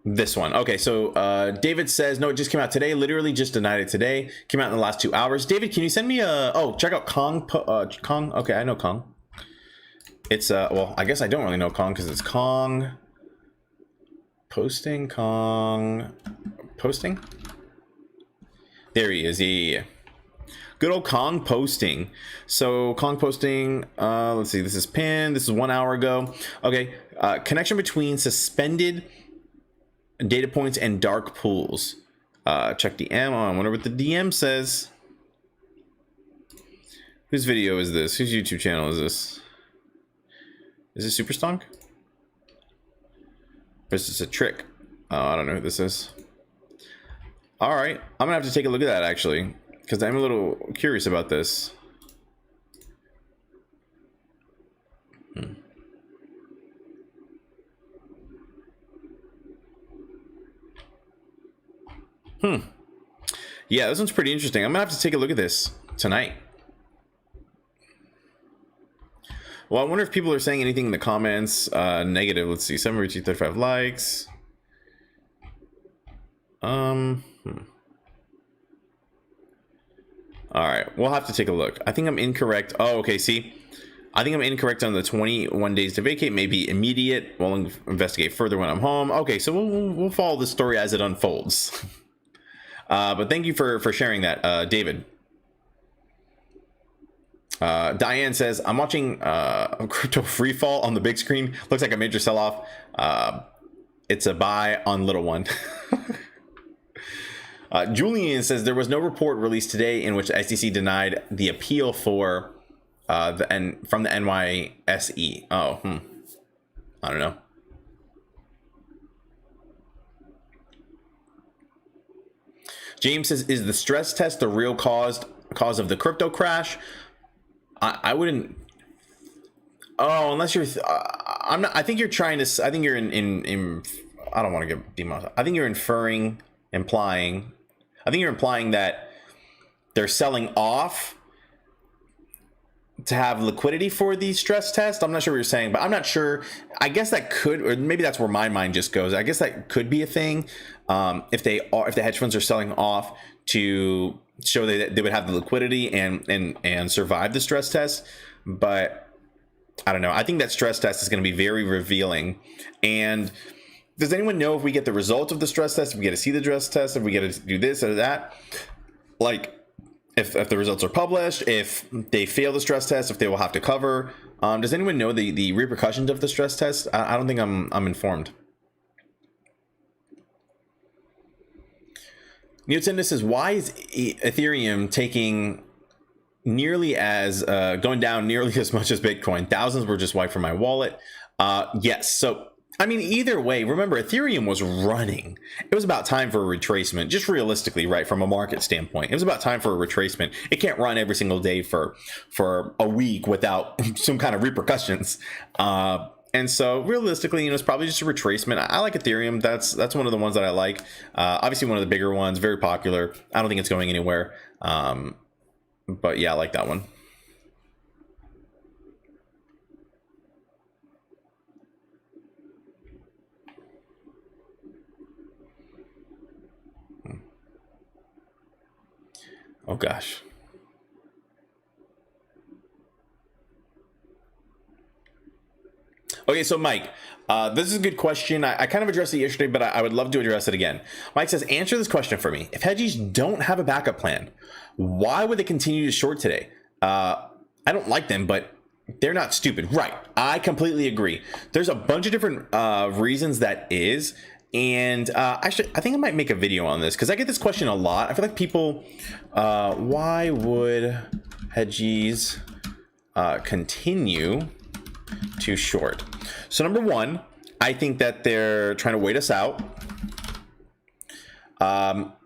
this one. Okay, so David says, no, it just came out today. Literally just denied it today. Came out in the last 2 hours. David, can you send me a... Oh, check out Kong. Kong. Okay, I know Kong. It's, well, I guess I don't really know Kong because it's Kong. Posting. Kong. Posting? There he is. Yeah. Good old Kong posting. So Kong posting, let's see. This is pinned. This is 1 hour ago. Okay. Connection between suspended data points and dark pools. Check DM. I wonder what the DM says. Whose video is this? Whose YouTube channel is this? Is this Superstonk? Or is this a trick? Oh, I don't know who this is. All right, I'm gonna have to take a look at that actually, because I'm a little curious about this. Yeah, this one's pretty interesting. I'm gonna have to take a look at this tonight. Well, I wonder if people are saying anything in the comments negative. Let's see, 735 likes. All right, we'll have to take a look. I think I'm incorrect. Oh, okay, see, I think I'm incorrect on the 21 days to vacate. Maybe immediate. We'll investigate further when I'm home. Okay, so we'll follow the story as it unfolds. But thank you for sharing that, David. Diane says, I'm watching crypto free fall on the big screen. Looks like a major sell-off. It's a buy on little one. Julian says there was no report released today in which the SEC denied the appeal for from the NYSE. Oh, I don't know. James says, is the stress test the real cause of the crypto crash? I wouldn't. Oh, unless you're. I'm not. I think you're trying to. I think you're in. I don't want to get demonetized. I think you're implying that they're selling off to have liquidity for the stress test. I'm not sure what you're saying, but I'm not sure. I guess that could, or maybe that's where my mind just goes. I guess that could be a thing. If the hedge funds are selling off to show that they would have the liquidity and survive the stress test. But I don't know. I think that stress test is going to be very revealing. And does anyone know if we get the results of the stress test, if we get to see the stress test, if we get to do this or that? Like, if the results are published, if they fail the stress test, if they will have to cover. Does anyone know the repercussions of the stress test? I don't think I'm informed. Newton says, why is Ethereum taking going down nearly as much as Bitcoin? Thousands were just wiped from my wallet. Yes. So, I mean, either way, remember, Ethereum was running. It was about time for a retracement, just realistically, right? From a market standpoint, it was about time for a retracement. It can't run every single day for a week without some kind of repercussions. And so realistically, it's probably just a retracement. I like Ethereum. That's one of the ones that I like. Obviously one of the bigger ones, very popular. I don't think it's going anywhere. But yeah, I like that one. Oh gosh. Okay, so Mike, this is a good question. I kind of addressed it yesterday, but I would love to address it again. Mike says, answer this question for me. If hedgies don't have a backup plan, why would they continue to short today? I don't like them, but They're not stupid. Right. I completely agree. There's a bunch of different reasons that is. And actually, I think I might make a video on this because I get this question a lot. I feel like people, why would hedgies continue to short? So number one, I think that they're trying to wait us out.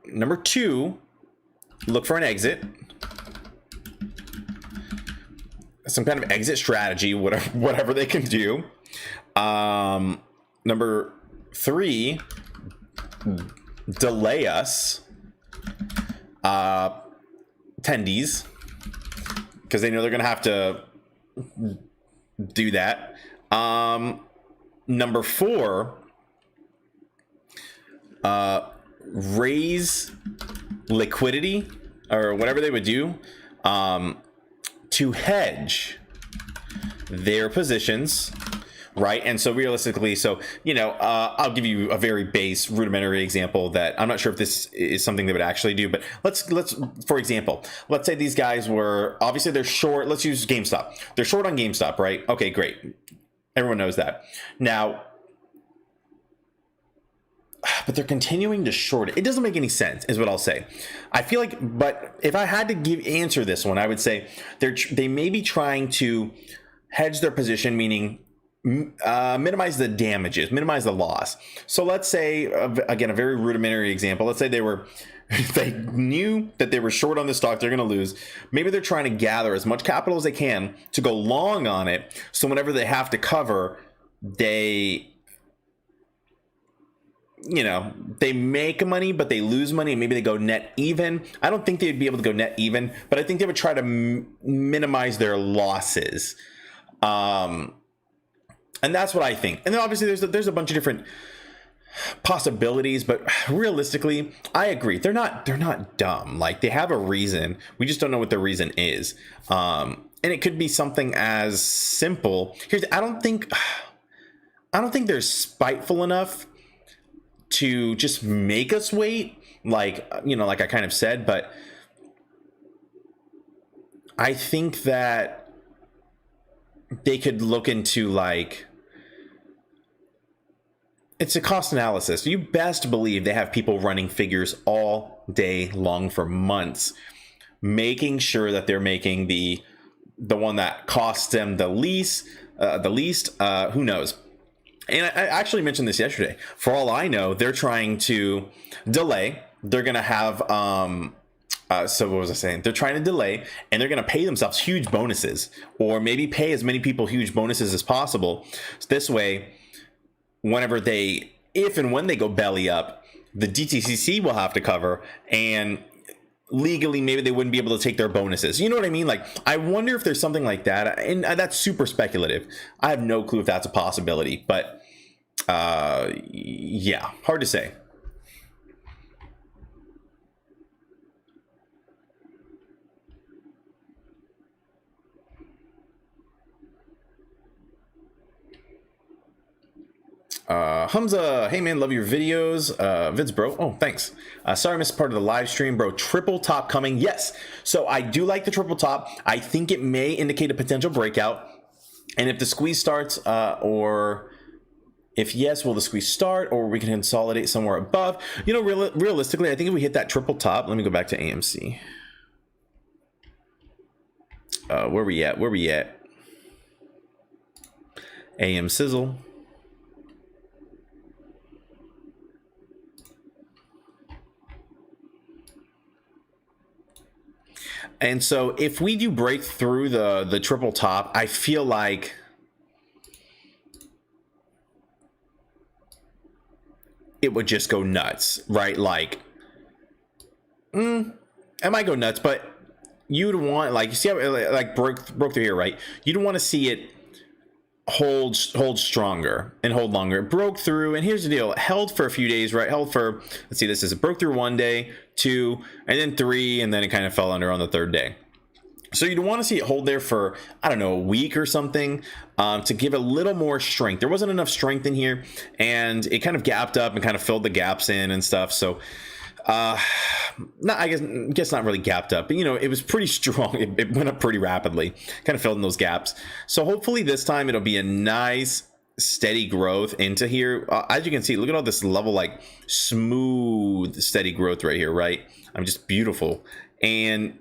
Number two, look for an exit. Some kind of exit strategy, whatever they can do. Number three, delay us. Tendies, because they know they're going to have to do that. Number four, raise liquidity or whatever they would do to hedge their positions, right? And so realistically, so, you know, I'll give you a very base rudimentary example that I'm not sure if this is something they would actually do, but let's for example, let's say these guys were, obviously they're short. Let's use GameStop. They're short on GameStop, right? Okay, great. Everyone knows that. Now, but they're continuing to short it. It doesn't make any sense, is what I'll say. I feel like, but if I had to answer this one, I would say they may be trying to hedge their position, meaning minimize the damages, minimize the loss. So let's say, again, a very rudimentary example. Let's say they knew that they were short on the stock, they're going to lose. Maybe they're trying to gather as much capital as they can to go long on it. So whenever they have to cover, they, you know, they make money, but they lose money, and maybe they go net even. I don't think they'd be able to go net even, but I think they would try to minimize their losses. And that's what I think. And then obviously there's a bunch of different possibilities, but realistically, I agree. They're not dumb. Like, they have a reason. We just don't know what the reason is. And it could be something as simple. I don't think they're spiteful enough to just make us wait, like, you know, like I kind of said, but I think that they could look into, like, it's a cost analysis. You best believe they have people running figures all day long for months, making sure that they're making the one that costs them the least, who knows. And I actually mentioned this yesterday. For all I know, they're trying to delay. They're going to have, so what was I saying? They're trying to delay, and they're going to pay themselves huge bonuses, or maybe pay as many people huge bonuses as possible. So this way, whenever if and when they go belly up, the DTCC will have to cover, and legally maybe they wouldn't be able to take their bonuses. You know what I mean? Like, I wonder if there's something like that, and that's super speculative. I have no clue if that's a possibility, but yeah, hard to say. Hamza, hey man, love your videos. Vids, bro. Oh, thanks. Sorry I missed part of the live stream, bro. Triple top coming. Yes. So I do like the triple top. I think it may indicate a potential breakout. And if the squeeze starts, or if yes, will the squeeze start, or we can consolidate somewhere above? You know, realistically, I think if we hit that triple top, let me go back to AMC. Where we at? AM sizzle. And so if we do break through the triple top, I feel like it would just go nuts, right? Like, it might go nuts, but you'd want, like, you see how it, like, broke through here, right? You'd want to see it hold stronger and hold longer. It broke through, and here's the deal: it held for a few days, right? Held for, let's see, this is, it broke through 1 day, 2, and then 3, and then it kind of fell under on the 3rd day. So you'd want to see it hold there for, I don't know, a week or something, to give a little more strength. There wasn't enough strength in here, and it kind of gapped up and kind of filled the gaps in and stuff. So Not, I guess not really gapped up, but it was pretty strong. It went up pretty rapidly, kind of filled in those gaps. So hopefully this time it'll be a nice steady growth into here. As you can see, look at all this level, like smooth, steady growth right here, right? I'm just beautiful. And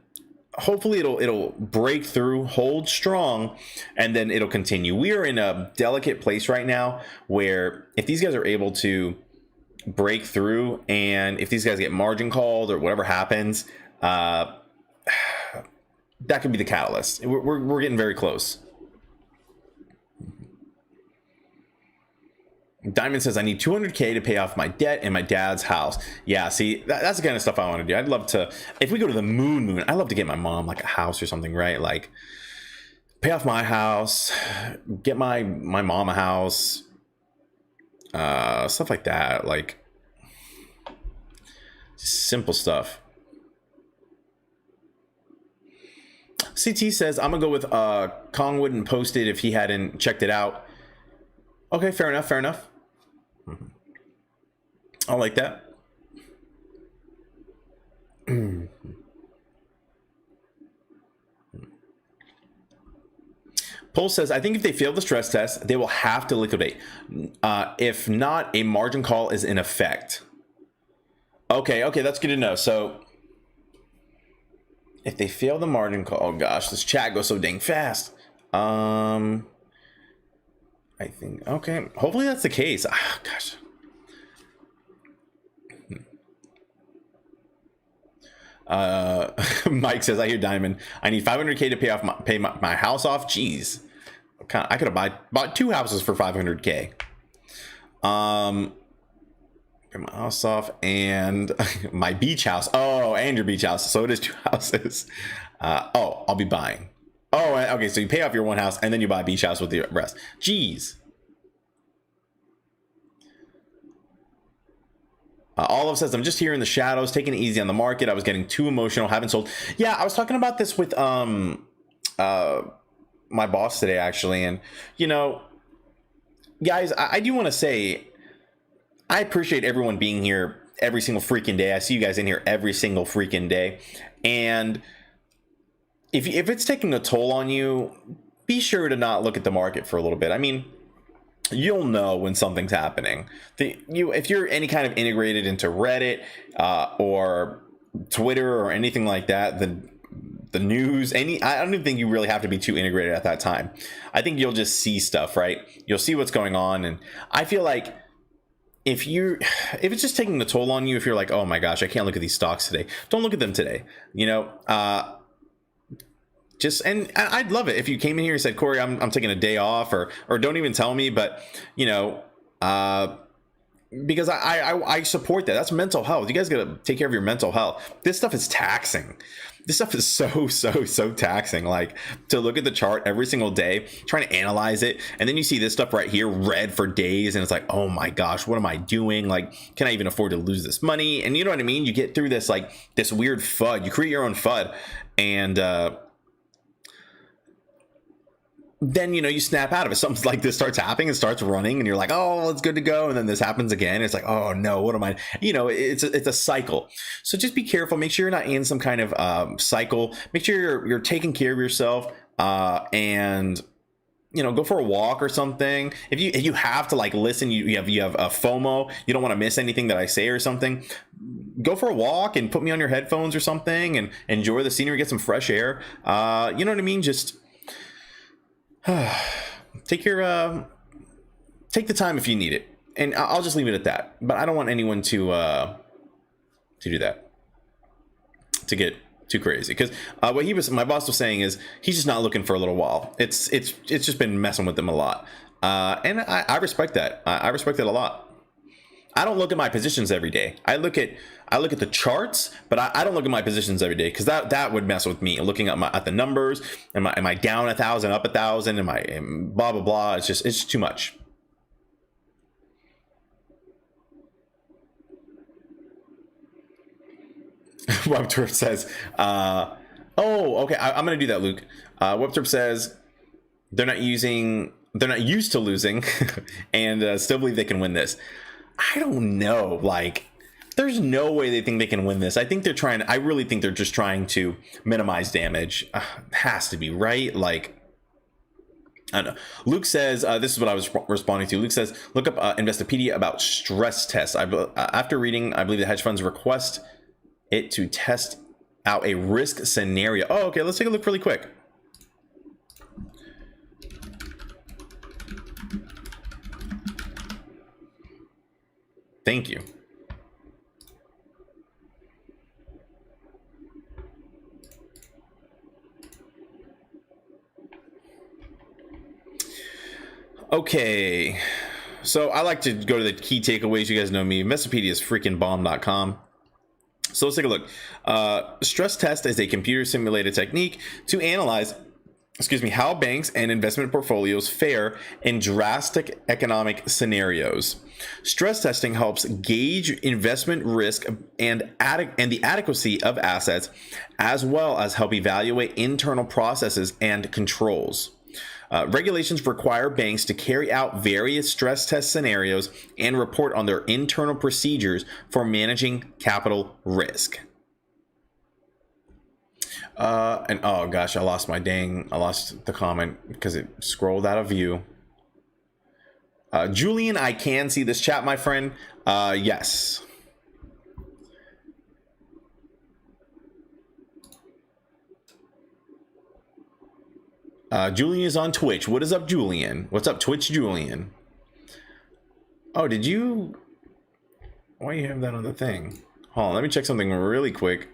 hopefully it'll break through, hold strong, and then it'll continue. We are in a delicate place right now where if these guys are able to break through, and if these guys get margin called or whatever happens, that could be the catalyst. We're getting very close. Diamond says, I need 200K to pay off my debt and my dad's house. Yeah, see, that's the kind of stuff I want to do. I'd love to, if we go to the moon, I'd love to get my mom like a house or something, right? Like pay off my house, get my mom a house, stuff like that. Like simple stuff. CT says, I'm gonna go with Kong wouldn't post it if he hadn't checked it out. Okay, fair enough. I like that. Pole says, I think if they fail the stress test, they will have to liquidate. If not, a margin call is in effect. Okay, that's good to know. So if they fail the margin call, oh gosh, this chat goes so dang fast. I think, okay, hopefully that's the case. Gosh. Mike says, I hear Diamond, I need 500K to pay my house off. Jeez, I could have bought 2 houses for 500K. Pay my house off and my beach house. Oh, and your beach house. So it is 2 houses. I'll be buying. Oh, okay. So you pay off your one house and then you buy a beach house with the rest. Jeez. Olive says, I'm just here in the shadows, taking it easy on the market. I was getting too emotional, haven't sold. Yeah, I was talking about this with my boss today, actually. And, guys, I do want to say, I appreciate everyone being here every single freaking day. I see you guys in here every single freaking day. And if it's taking a toll on you, be sure to not look at the market for a little bit. I mean, you'll know when something's happening. If you're any kind of integrated into Reddit or Twitter or anything like that, the news, I don't even think you really have to be too integrated at that time. I think you'll just see stuff, right? You'll see what's going on. And I feel like if it's just taking the toll on you, if you're like, oh my gosh, I can't look at these stocks today, don't look at them today. And I'd love it if you came in here and said, Corey, I'm taking a day off, or don't even tell me, but because I support that. That's mental health. You guys got to take care of your mental health. This stuff is taxing. This stuff is so taxing. Like, to look at the chart every single day, trying to analyze it, and then you see this stuff right here, red for days, and it's like, oh my gosh, what am I doing? Like, can I even afford to lose this money? And you know what I mean? You get through this, like, this weird FUD. You create your own FUD, and then you snap out of it. Something like this starts happening and starts running, and you're like, oh, it's good to go. And then this happens again. It's like, oh no, what am I? It's a cycle. So just be careful. Make sure you're not in some kind of cycle. Make sure you're taking care of yourself, and go for a walk or something. If you have to like listen, you have a FOMO. You don't want to miss anything that I say or something. Go for a walk and put me on your headphones or something and enjoy the scenery. Get some fresh air. You know what I mean? Just take the time if you need it, and I'll just leave it at that. But I don't want anyone to do that, to get too crazy, because what my boss was saying is he's just not looking for a little while. It's just been messing with them a lot, and I respect that. I respect that a lot. I don't look at my positions every day. I look at the charts, but I don't look at my positions every day, because that would mess with me. Looking at the numbers, am I down 1,000, up 1,000? Am I blah blah blah? It's just too much. Webturf says, oh, okay, I'm gonna do that, Luke. Webturf says they're not used to losing, and still believe they can win this. I don't know, like, There's no way they think they can win this. I think they're trying. I really think they're just trying to minimize damage. Has to be, right? Like, I don't know. Luke says, this is what I was responding to. Luke says, look up Investopedia about stress tests. After reading, I believe the hedge funds request it to test out a risk scenario. Oh, okay. Let's take a look really quick. Thank you. Okay, so I like to go to the key takeaways. You guys know me. Investopedia is freaking bomb.com. So let's take a look. Stress test is a computer simulated technique to analyze, how banks and investment portfolios fare in drastic economic scenarios. Stress testing helps gauge investment risk and the adequacy of assets, as well as help evaluate internal processes and controls. Regulations require banks to carry out various stress test scenarios and report on their internal procedures for managing capital risk. And oh gosh, I lost the comment because it scrolled out of view. Julian, I can see this chat, my friend. Yes. Julian is on Twitch. What is up, Julian? What's up, Twitch Julian? Oh, did you? Why do you have that on the thing? Hold on, let me check something really quick.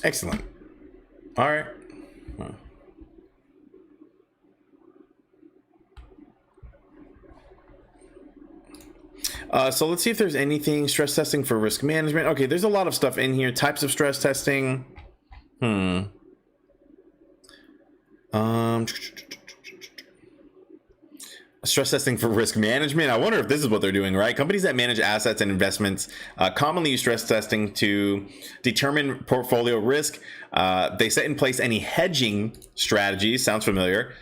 Excellent. All right. So let's see if there's anything. Stress testing for risk management. Okay, there's a lot of stuff in here. Types of stress testing. Stress testing for risk management. I wonder if this is what they're doing, right? Companies that manage assets and investments commonly use stress testing to determine portfolio risk. They set in place any hedging strategies, sounds familiar,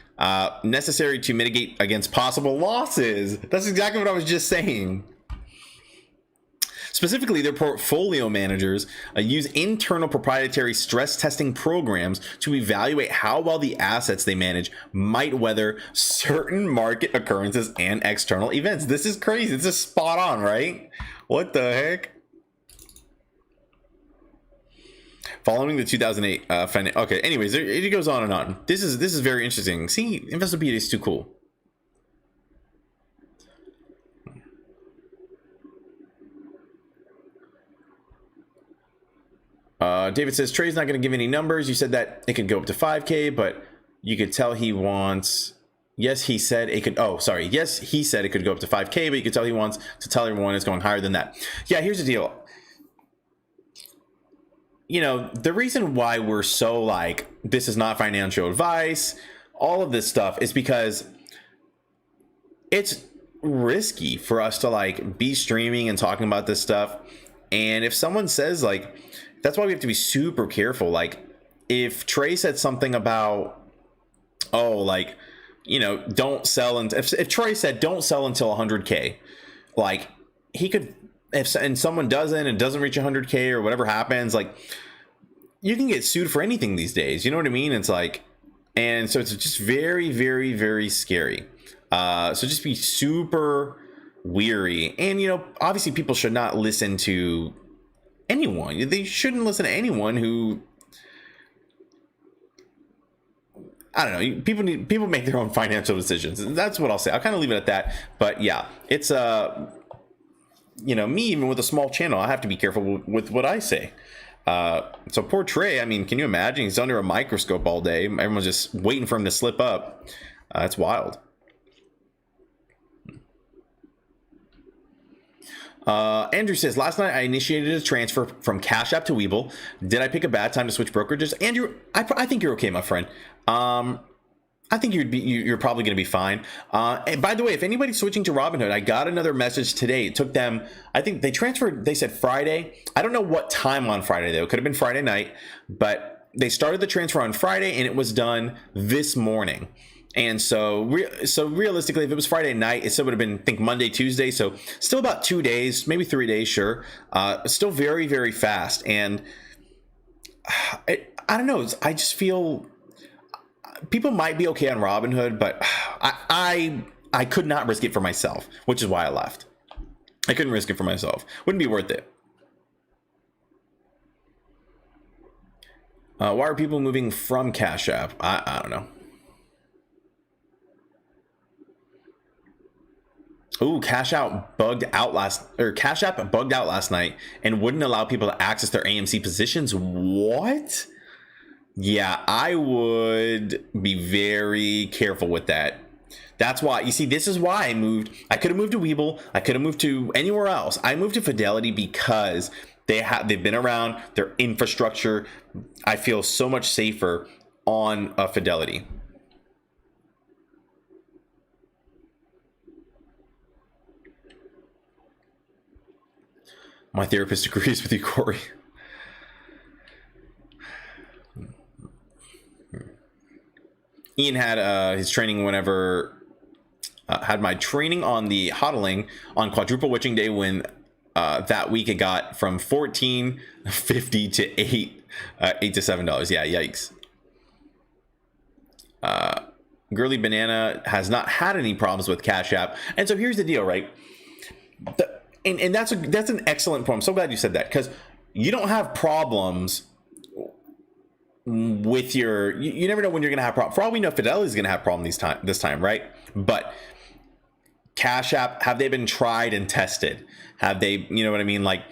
necessary to mitigate against possible losses. That's exactly what I was just saying. Specifically, their portfolio managers use internal proprietary stress testing programs to evaluate how well the assets they manage might weather certain market occurrences and external events. This is crazy. This is spot on, right? What the heck? Following the 2008 okay, anyways, it goes on and on. This is very interesting. See, Investopedia is too cool. David says Trey's not going to give any numbers. You said that it could go up to 5K, but you could tell he wants. Yes, he said it could. Oh, sorry. Yes, he said it could go up to 5K, but you could tell he wants to tell everyone it's going higher than that. Yeah, here's the deal. You know, the reason why we're so like, this is not financial advice, all of this stuff is because it's risky for us to like be streaming and talking about this stuff. And if someone says like, that's why we have to be super careful. Like if Trey said something about, oh, like, you know, don't sell. And if Trey said, don't sell until 100K, like he could, and someone doesn't, and doesn't reach 100K or whatever happens, like you can get sued for anything these days. You know what I mean? It's like, and so it's just very, very, very scary. So just be super weary. And, you know, obviously people should not listen to anyone. They shouldn't listen to anyone who, I don't know. People make their own financial decisions. That's what I'll say. I'll kind of leave it at that. But yeah, it's you know, me, even with a small channel, I have to be careful with what I say. So poor Trey, I mean, can you imagine? He's under a microscope all day. Everyone's just waiting for him to slip up. It's wild. Andrew says, last night I initiated a transfer from Cash App to Webull. Did I pick a bad time to switch brokerages? Andrew, I think you're okay, my friend. I think you're probably going to be fine. And by the way, if anybody's switching to Robinhood, I got another message today. It took them, I think they transferred, they said Friday. I don't know what time on Friday though. It could have been Friday night, but they started the transfer on Friday and it was done this morning. And so realistically, if it was Friday night, it still would have been, I think, Monday, Tuesday. So still about 2 days, maybe 3 days, sure. Still very, very fast. And I don't know. I just feel people might be okay on Robinhood, but I could not risk it for myself, which is why I left. I couldn't risk it for myself. Wouldn't be worth it. Why are people moving from Cash App? I don't know. Ooh, Cash App bugged out last night and wouldn't allow people to access their AMC positions. What? Yeah, I would be very careful with that. That's why, you see, this is why I moved. I could have moved to Webull. I could have moved to anywhere else. I moved to Fidelity because they've been around, their infrastructure. I feel so much safer on Fidelity. My therapist agrees with you, Corey. Ian had his training whenever had my training on the hodling on quadruple witching day when that week it got from $14.50 to $8 to $7. Yeah, yikes. Girly Banana has not had any problems with Cash App, and so here's the deal, right? And that's an excellent point. I'm so glad you said that, because you don't have problems with you never know when you're gonna have problems. For all we know, Fidelity's gonna have problems this time, right? But Cash App, have they been tried and tested? Have they, you know what I mean? Like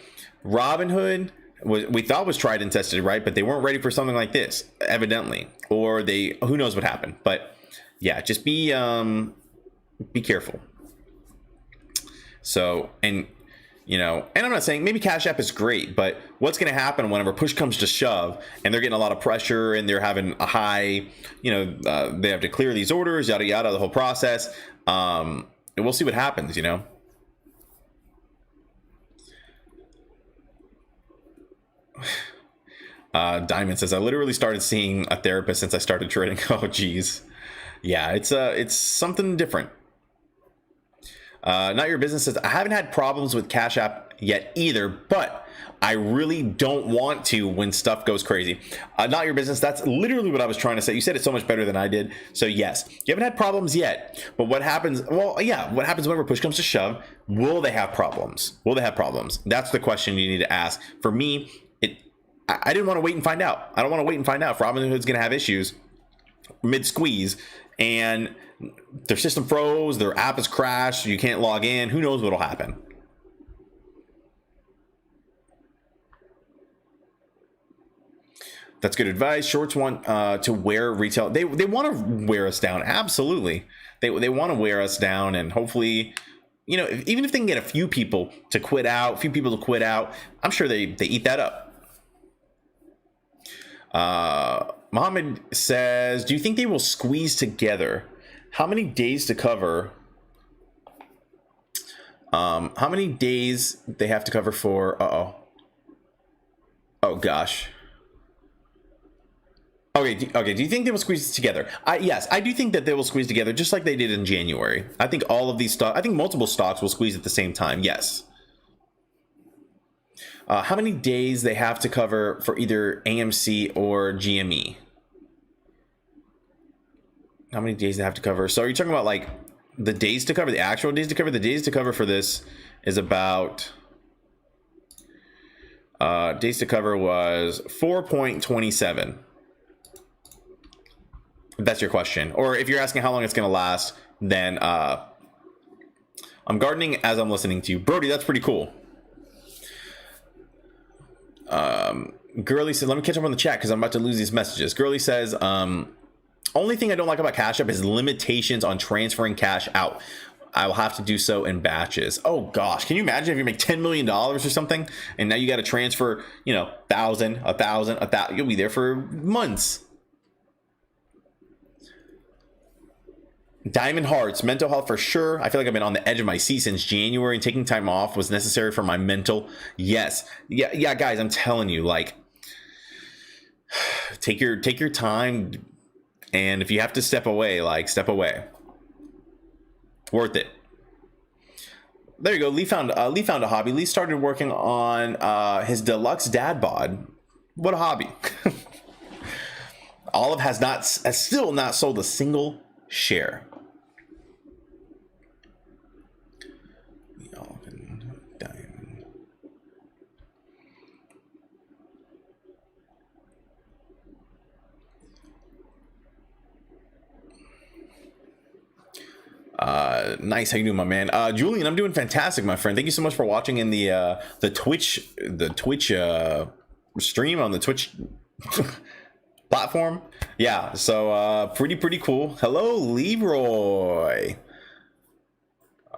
Robinhood we thought was tried and tested, right? But they weren't ready for something like this, evidently, or who knows what happened. But yeah, just be careful. So, and you know, and I'm not saying maybe Cash App is great, but what's going to happen whenever push comes to shove and they're getting a lot of pressure and they're having a high, you know, they have to clear these orders, yada, yada, the whole process. And we'll see what happens, you know. Diamond says, I literally started seeing a therapist since I started trading. Oh, geez. Yeah, it's something different. Not Your Business says, I haven't had problems with Cash App yet either, but I really don't want to when stuff goes crazy. Not Your Business, that's literally what I was trying to say. You said it so much better than I did. So yes, you haven't had problems yet, but what happens? Well, yeah, what happens whenever push comes to shove? Will they have problems? Will they have problems? That's the question you need to ask. For me, I didn't want to wait and find out. I don't want to wait and find out if Robinhood's going to have issues mid squeeze and their system froze, their app has crashed, you can't log in. Who knows what'll happen? That's good advice. Shorts want to wear retail. They want to wear us down. Absolutely. They want to wear us down, and hopefully, you know, even if they can get a few people to quit out, I'm sure they eat that up. Mohammed says, do you think they will squeeze together? How many days to cover? How many days they have to cover for? Oh gosh. Okay. Do you think they will squeeze together? Yes, I do think that they will squeeze together, just like they did in January. I think all of these stocks, I think multiple stocks will squeeze at the same time. Yes. How many days they have to cover for either AMC or GME? How many days they have to cover? So are you talking about like the days to cover, the actual days to cover? The days to cover for this is about days to cover was 4.27. If that's your question, or if you're asking how long it's going to last, then I'm gardening as I'm listening to you, Brody. That's pretty cool. Girly says, let me catch up on the chat because I'm about to lose these messages. Girly says, only thing I don't like about Cash App is limitations on transferring cash out. I will have to do so in batches. Oh gosh, can you imagine if you make $10 million or something, and now you got to transfer, you know, 1,000, 1,000, 1,000. You'll be there for months. Diamond Hearts, mental health for sure. I feel like I've been on the edge of my seat since January, and taking time off was necessary for my mental. Yes, yeah, guys, I'm telling you, like, take your time, and if you have to step away, like, step away. Worth it. There you go. Lee found a hobby. Lee started working on his deluxe dad bod. What a hobby! Olive has still not sold a single share. Nice. How you doing, my man? Julian, I'm doing fantastic, my friend. Thank you so much for watching in the Twitch stream on the Twitch platform. Yeah, so pretty cool. Hello, Leroy.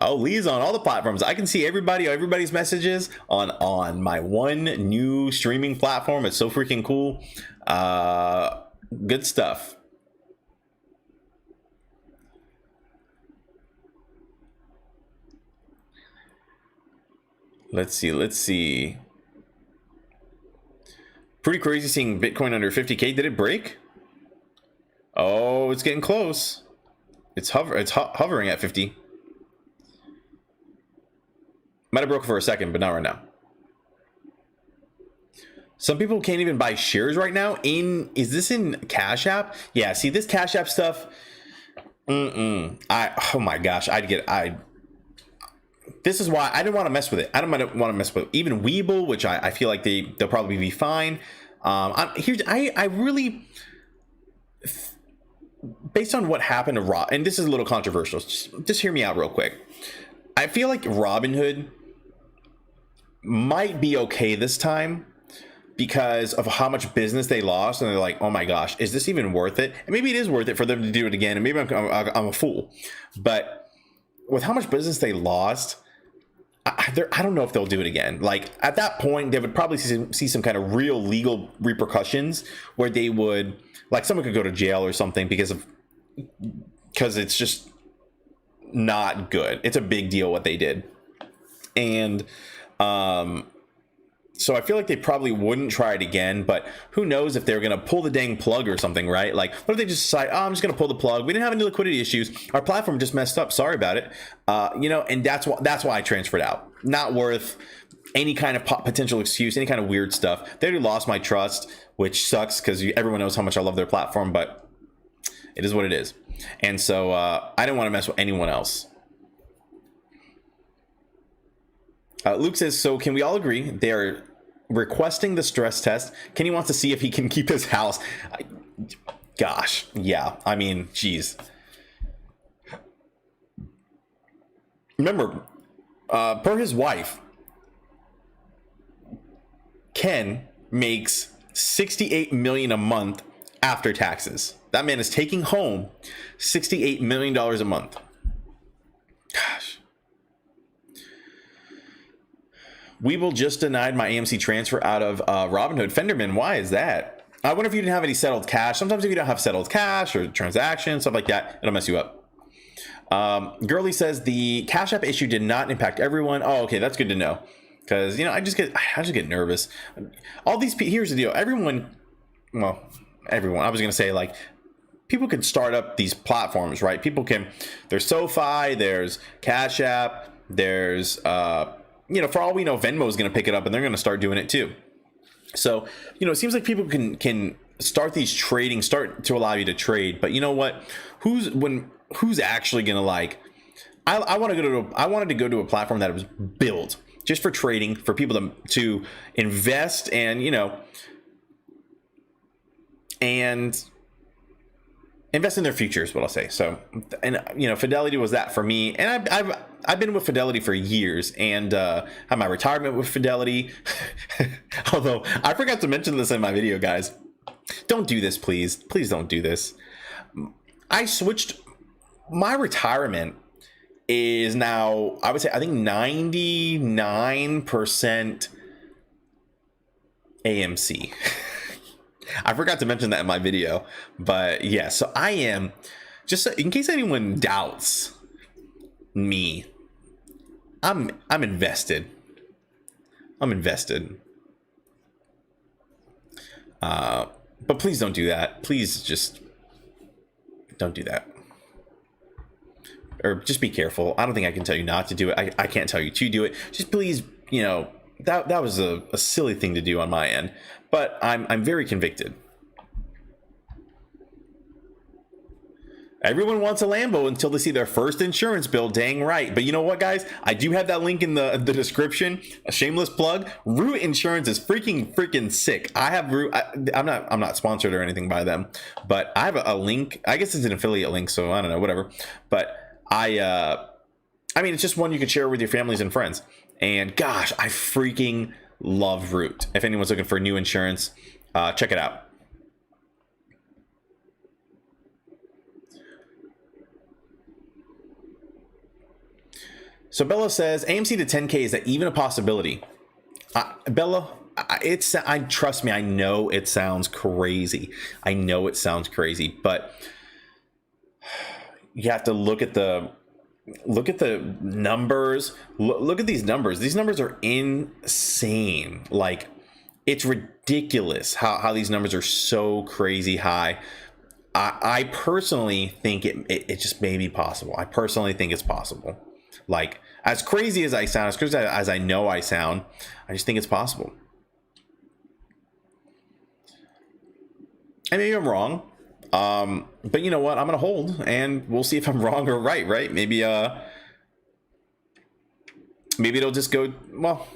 Oh, Lee's on all the platforms. I can see everybody's messages on my one new streaming platform. It's so freaking cool. Good stuff. Let's see. Pretty crazy seeing Bitcoin under 50K. Did it break? Oh, it's getting close. It's hovering at 50. Might have broke for a second, but not right now. Some people can't even buy shares right now. Is this in Cash App? Yeah, see this Cash App stuff. Oh my gosh, this is why I didn't want to mess with it. I don't want to mess with even Webull, which I feel like they'll probably be fine. I really, based on what happened to Rob, and this is a little controversial. Just hear me out real quick. I feel like Robinhood might be okay this time because of how much business they lost, and they're like, oh my gosh, is this even worth it? And maybe it is worth it for them to do it again, and maybe I'm a fool, but with how much business they lost, I don't know if they'll do it again. Like at that point, they would probably see some kind of real legal repercussions where they would, like, someone could go to jail or something because it's just not good. It's a big deal what they did, and so I feel like they probably wouldn't try it again, but who knows if they're going to pull the dang plug or something, right? Like, what if they just decide, oh, I'm just going to pull the plug. We didn't have any liquidity issues. Our platform just messed up. Sorry about it. And that's why I transferred out. Not worth any kind of potential excuse, any kind of weird stuff. They already lost my trust, which sucks because everyone knows how much I love their platform, but it is what it is. And so I didn't want to mess with anyone else. Luke says, so can we all agree they are requesting the stress test? Kenny wants to see if he can keep his house. Gosh, yeah. I mean, geez. Remember, per his wife, Ken makes $68 million a month after taxes. That man is taking home $68 million a month. Gosh. Webull just denied my AMC transfer out of Robinhood. Fenderman, why is that? I wonder if you didn't have any settled cash. Sometimes if you don't have settled cash or transactions, stuff like that, it'll mess you up. Girly says the Cash App issue did not impact everyone. Oh, okay, that's good to know. Because, I just get nervous. All these, here's the deal. Everyone, I was going to say, like, people can start up these platforms, right? There's SoFi, there's Cash App, there's, for all we know, Venmo is going to pick it up and they're going to start doing it too. So, it seems like people can start to allow you to trade, but you know what? Who's actually going to, like, I wanted to go to a platform that was built just for trading, for people to invest and invest in their future is what I'll say. So, and Fidelity was that for me, and I've been with Fidelity for years, and had my retirement with Fidelity. Although I forgot to mention this in my video, guys. Don't do this, please. Please don't do this. I switched my retirement is now, I would say, I think 99% AMC. I forgot to mention that in my video, but yeah, so I am, just in case anyone doubts me, I'm invested. I'm invested. But please don't do that. Please just don't do that. Or just be careful. I don't think I can tell you not to do it. I can't tell you to do it. Just please, you know, that was a silly thing to do on my end. But I'm very convicted. Everyone wants a Lambo until they see their first insurance bill. Dang right. But you know what, guys? I do have that link in the description. A shameless plug. Root Insurance is freaking sick. I have Root. I'm not sponsored or anything by them, but I have a link. I guess it's an affiliate link, so I don't know, whatever. But I mean, it's just one you could share with your families and friends. And gosh, I freaking love Root. If anyone's looking for new insurance, check it out. So Bella says, AMC to 10K, is that even a possibility? Bella, I trust me, I know it sounds crazy. I know it sounds crazy, but you have to look at the numbers. Look at these numbers. These numbers are insane. Like, it's ridiculous how these numbers are so crazy high. I personally think it just may be possible. I personally think it's possible. Like, as crazy as I sound, as crazy as I know I sound, I just think it's possible. And maybe I'm wrong. But you know what? I'm going to hold and we'll see if I'm wrong or right? Maybe it'll just go, well,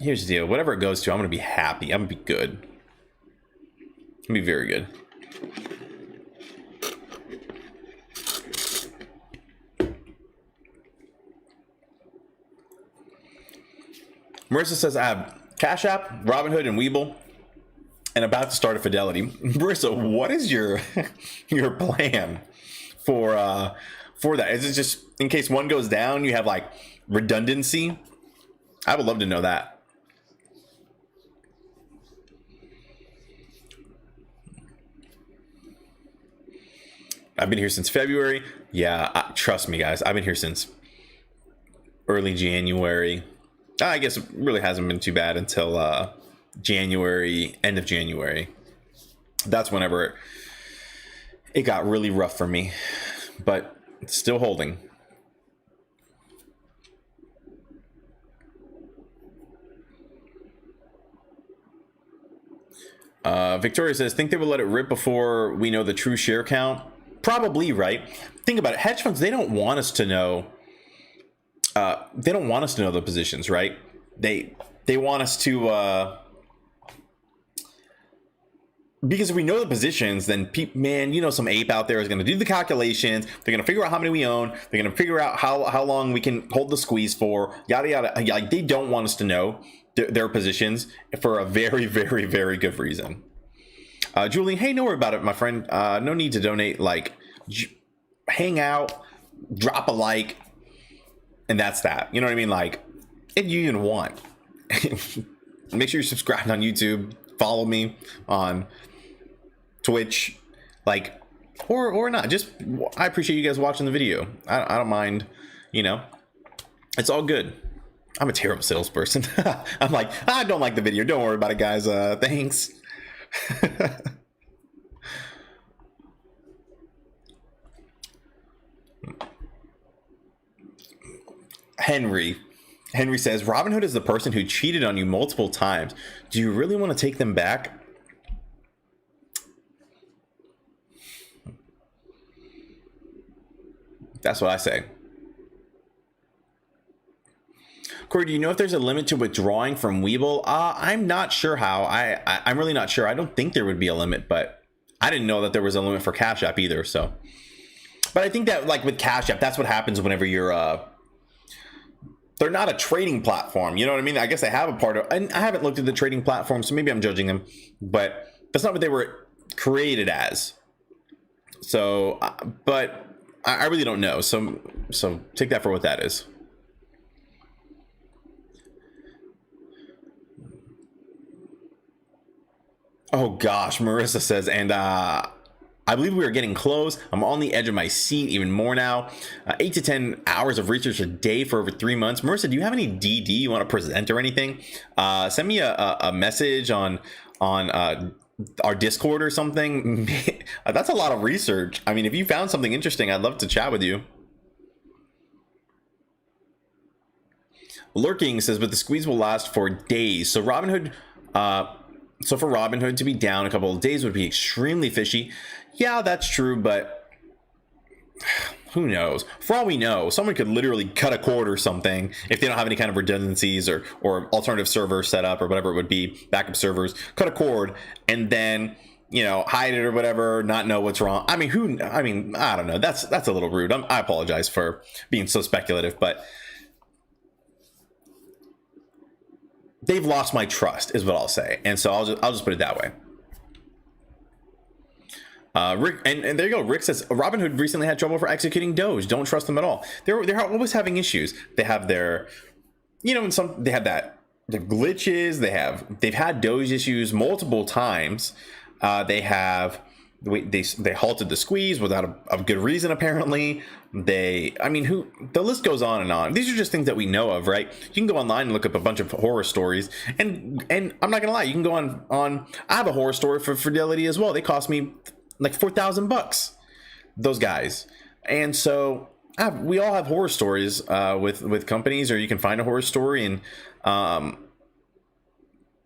here's the deal. Whatever it goes to, I'm going to be happy. I'm going to be good. I'm going to be very good. Marissa says, I have Cash App, Robinhood, and Webull, and about to start a Fidelity. Marissa, what is your plan for that? Is it just in case one goes down, you have like redundancy? I would love to know that. I've been here since February. Yeah, trust me, guys. I've been here since early January. I guess it really hasn't been too bad until January, end of January. That's whenever it got really rough for me, but it's still holding. Victoria says, think they will let it rip before we know the true share count? Probably, right? Think about it. Hedge funds, they don't want us to know. They don't want us to know the positions, right? They want us to, because if we know the positions, then man, you know, some ape out there is going to do the calculations. They're going to figure out how many we own. They're going to figure out how long we can hold the squeeze for, yada, yada. Like, they don't want us to know their positions for a very, very, very good reason. Julie, hey, don't worry about it, my friend. No need to donate. Like, hang out, drop a like, and that's that. You know what I mean? Like, if you even want, make sure you're subscribed on YouTube. Follow me on Twitch, like, or not. Just, I appreciate you guys watching the video. I don't mind. You know, it's all good. I'm a terrible salesperson. I'm like, I don't like the video. Don't worry about it, guys. Thanks. Henry says, Robinhood is the person who cheated on you multiple times. Do you really want to take them back? That's what I say. Corey, do you know if there's a limit to withdrawing from Webull? I'm not sure how. I'm really not sure. I don't think there would be a limit, but I didn't know that there was a limit for Cash App either. So, but I think that, like, with Cash App, that's what happens whenever you're they're not a trading platform. You know what I mean? I guess they have a part of, and I haven't looked at the trading platform, so maybe I'm judging them, but that's not what they were created as. So, but I really don't know. So take that for what that is. Oh gosh, Marissa says, and I believe we are getting close. I'm on the edge of my seat even more now. 8 to 10 hours of research a day for over 3 months. Marissa, do you have any DD you want to present or anything? Send me a message on our Discord or something. That's a lot of research. I mean, if you found something interesting, I'd love to chat with you. Lurking says, but the squeeze will last for days. So Robinhood, so for Robinhood to be down a couple of days would be extremely fishy. Yeah, that's true, but who knows? For all we know, someone could literally cut a cord or something if they don't have any kind of redundancies or alternative server setup or whatever it would be, backup servers, cut a cord and then, you know, hide it or whatever, not know what's wrong. I mean, I don't know. That's a little rude. I apologize for being so speculative, but they've lost my trust is what I'll say. And so I'll just put it that way. Rick, and there you go. Rick says Robinhood recently had trouble for executing Doge. Don't trust them at all. They're always having issues. They have their, you know, they have their glitches. They've had Doge issues multiple times. They halted the squeeze without a good reason. Apparently, the list goes on and on. These are just things that we know of, right? You can go online and look up a bunch of horror stories, and I'm not gonna lie, you can go on. I have a horror story for Fidelity as well. They cost me like $4,000, those guys. And so we all have horror stories with companies, or you can find a horror story and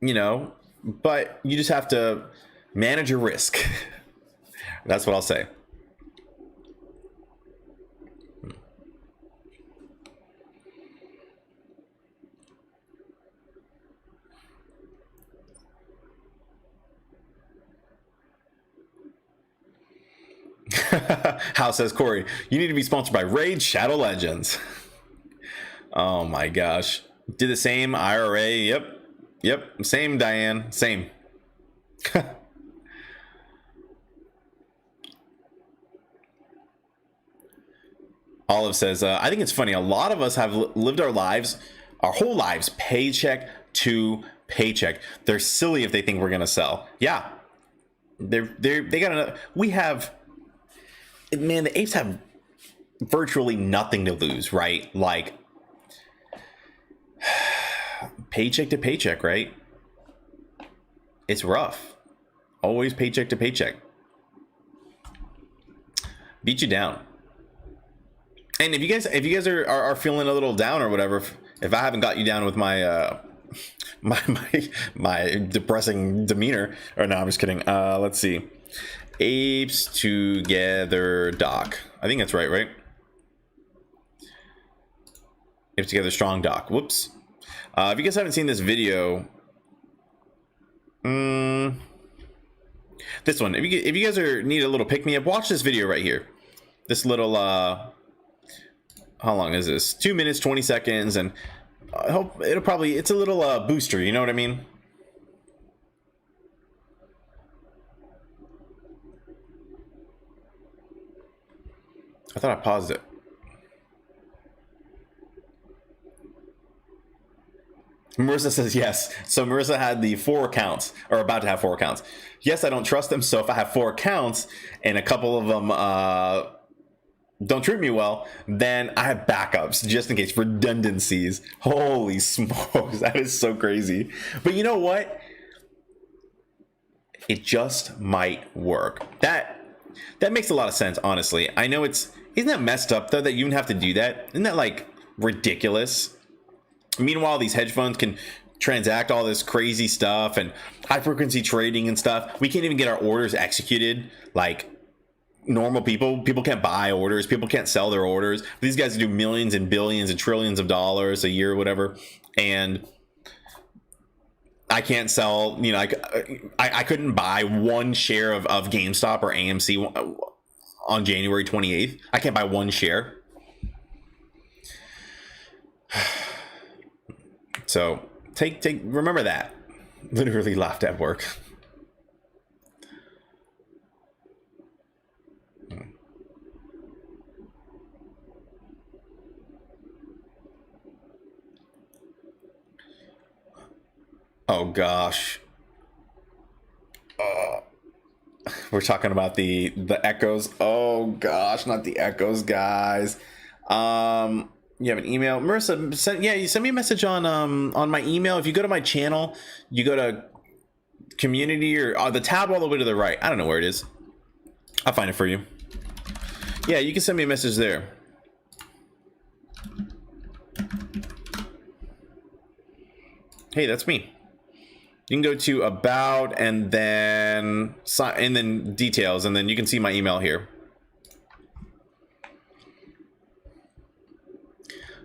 you know, but you just have to manage your risk. That's what I'll say. How says Corey, you need to be sponsored by Raid Shadow Legends. Oh my gosh. Did the same IRA. Yep. Same, Diane. Same. Olive says, I think it's funny. A lot of us have lived our whole lives, paycheck to paycheck. They're silly if they think we're going to sell. Yeah. They got we have, man, the apes have virtually nothing to lose, right? Like paycheck to paycheck, right? It's rough. Always paycheck to paycheck. Beat you down. And if you guys are feeling a little down or whatever, if I haven't got you down with my my depressing demeanor, or no, I'm just kidding. Let's see. Apes Together doc. I think that's right? Apes Together strong doc. Whoops. If you guys haven't seen this video, this one. If you guys need a little pick me up, watch this video right here. This little how long is this? 2 minutes 20 seconds, and I hope it's a little booster. You know what I mean? I thought I paused it. Marissa says yes. So Marissa had the 4 accounts, or about to have 4 accounts. Yes, I don't trust them. So if I have 4 accounts and a couple of them don't treat me well, then I have backups just in case, redundancies. Holy smokes, that is so crazy. But you know what? It just might work. That makes a lot of sense, honestly. I know isn't that messed up though that you even have to do that? Isn't that like ridiculous? Meanwhile, these hedge funds can transact all this crazy stuff and high frequency trading and stuff. We can't even get our orders executed like normal people. People can't buy orders. People can't sell their orders. These guys do millions and billions and trillions of dollars a year or whatever. And I can't sell, you know, I couldn't buy 1 share of GameStop or AMC on January 28th. I can't buy 1 share. So remember that. Literally laughed at work. Oh gosh. We're talking about the echoes. Oh gosh, not the echoes, guys. You have an email, Marissa. You send me a message on my email. If you go to my channel, you go to community or the tab all the way to the right. I don't know where it is. I'll find it for you. Yeah, you can send me a message there. Hey, that's me. You can go to about and then details, and then you can see my email here.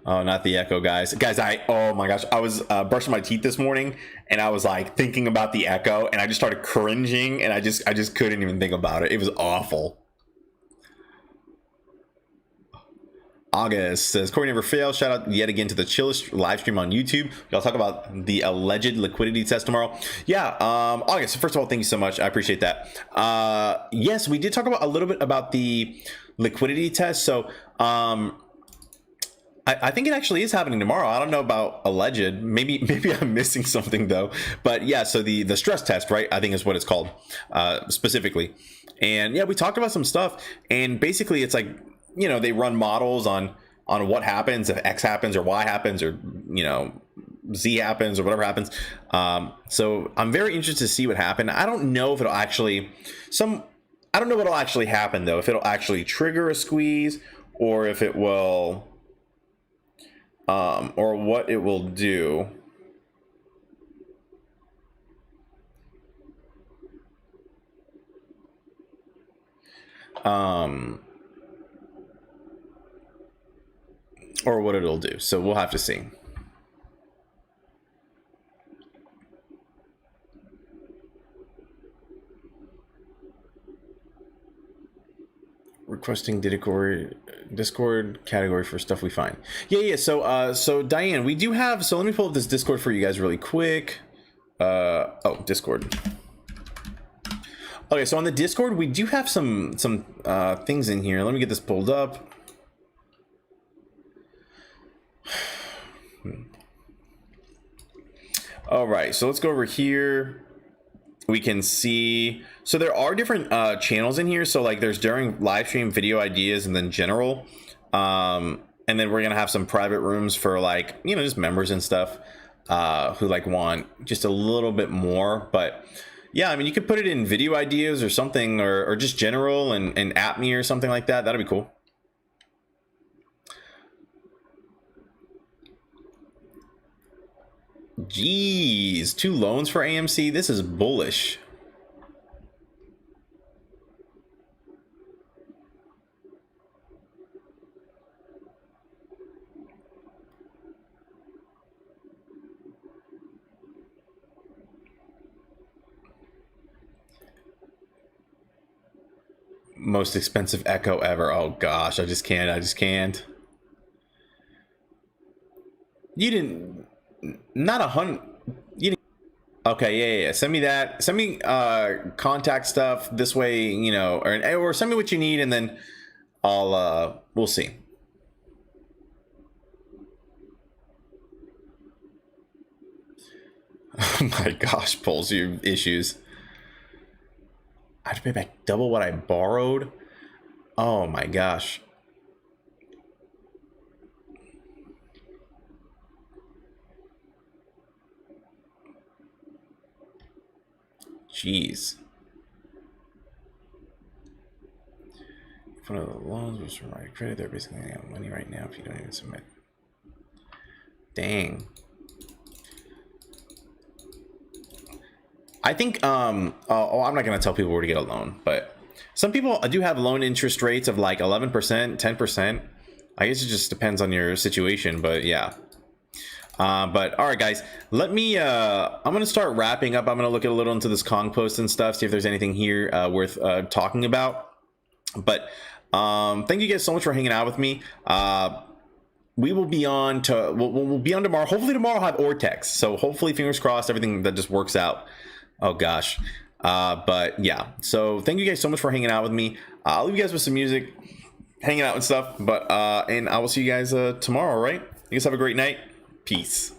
Oh, not the echo, guys. Oh my gosh, I was brushing my teeth this morning, and I was like thinking about the echo, and I just started cringing, and I just couldn't even think about it. It was awful. August says, Corey never fails. Shout out yet again to the chillest live stream on YouTube. I'll talk about the alleged liquidity test tomorrow. Yeah, August, first of all, thank you so much. I appreciate that. Yes, we did talk about a little bit about the liquidity test. So I think it actually is happening tomorrow. I don't know about alleged. Maybe I'm missing something though. But yeah, so the stress test, right? I think is what it's called specifically. And yeah, we talked about some stuff, and basically it's like, you know, they run models on what happens if X happens or Y happens, or, you know, Z happens or whatever happens. So I'm very interested to see what happened. I don't know if it'll actually I don't know what'll actually happen though, if it'll actually trigger a squeeze, or if it will or what it will do. Or what it'll do. So we'll have to see. Requesting Discord category for stuff we find. Yeah. So Diane, we do have. So let me pull up this Discord for you guys really quick. Oh, Discord. Okay, so on the Discord, we do have some things in here. Let me get this pulled up. All right, so let's go over here. We can see, so there are different channels in here. So like there's during live stream, video ideas, and then general. And then we're gonna have some private rooms for, like, you know, just members and stuff who like want just a little bit more. But yeah, I mean, you could put it in video ideas or something, or just general and at me or something like that. That'd be cool. Jeez, 2 loans for AMC. This is bullish. Most expensive echo ever. Oh gosh, I just can't. You didn't. Not 100. You didn't. Okay, yeah. Send me that. Send me contact stuff this way, you know, or send me what you need, and then I'll we'll see. Oh my gosh, pulls you issues. I have to pay back double what I borrowed. Oh my gosh. Jeez. If one of the loans was from my credit, they're basically gonna have money right now if you don't even submit. Dang. I think I'm not gonna tell people where to get a loan, but some people do have loan interest rates of like 11%, 10%. I guess it just depends on your situation, but yeah. But all right, guys, let me I'm gonna start wrapping up. I'm gonna look a little into this Kong post and stuff, see if there's anything here worth talking about. But thank you guys so much for hanging out with me. We will be on to we'll be on tomorrow. Hopefully tomorrow I'll have Ortex, so hopefully, fingers crossed, everything that just works out. Oh gosh. But yeah, so thank you guys so much for hanging out with me. I'll leave you guys with some music, hanging out and stuff, but and I will see you guys tomorrow. All right, you guys have a great night. Peace.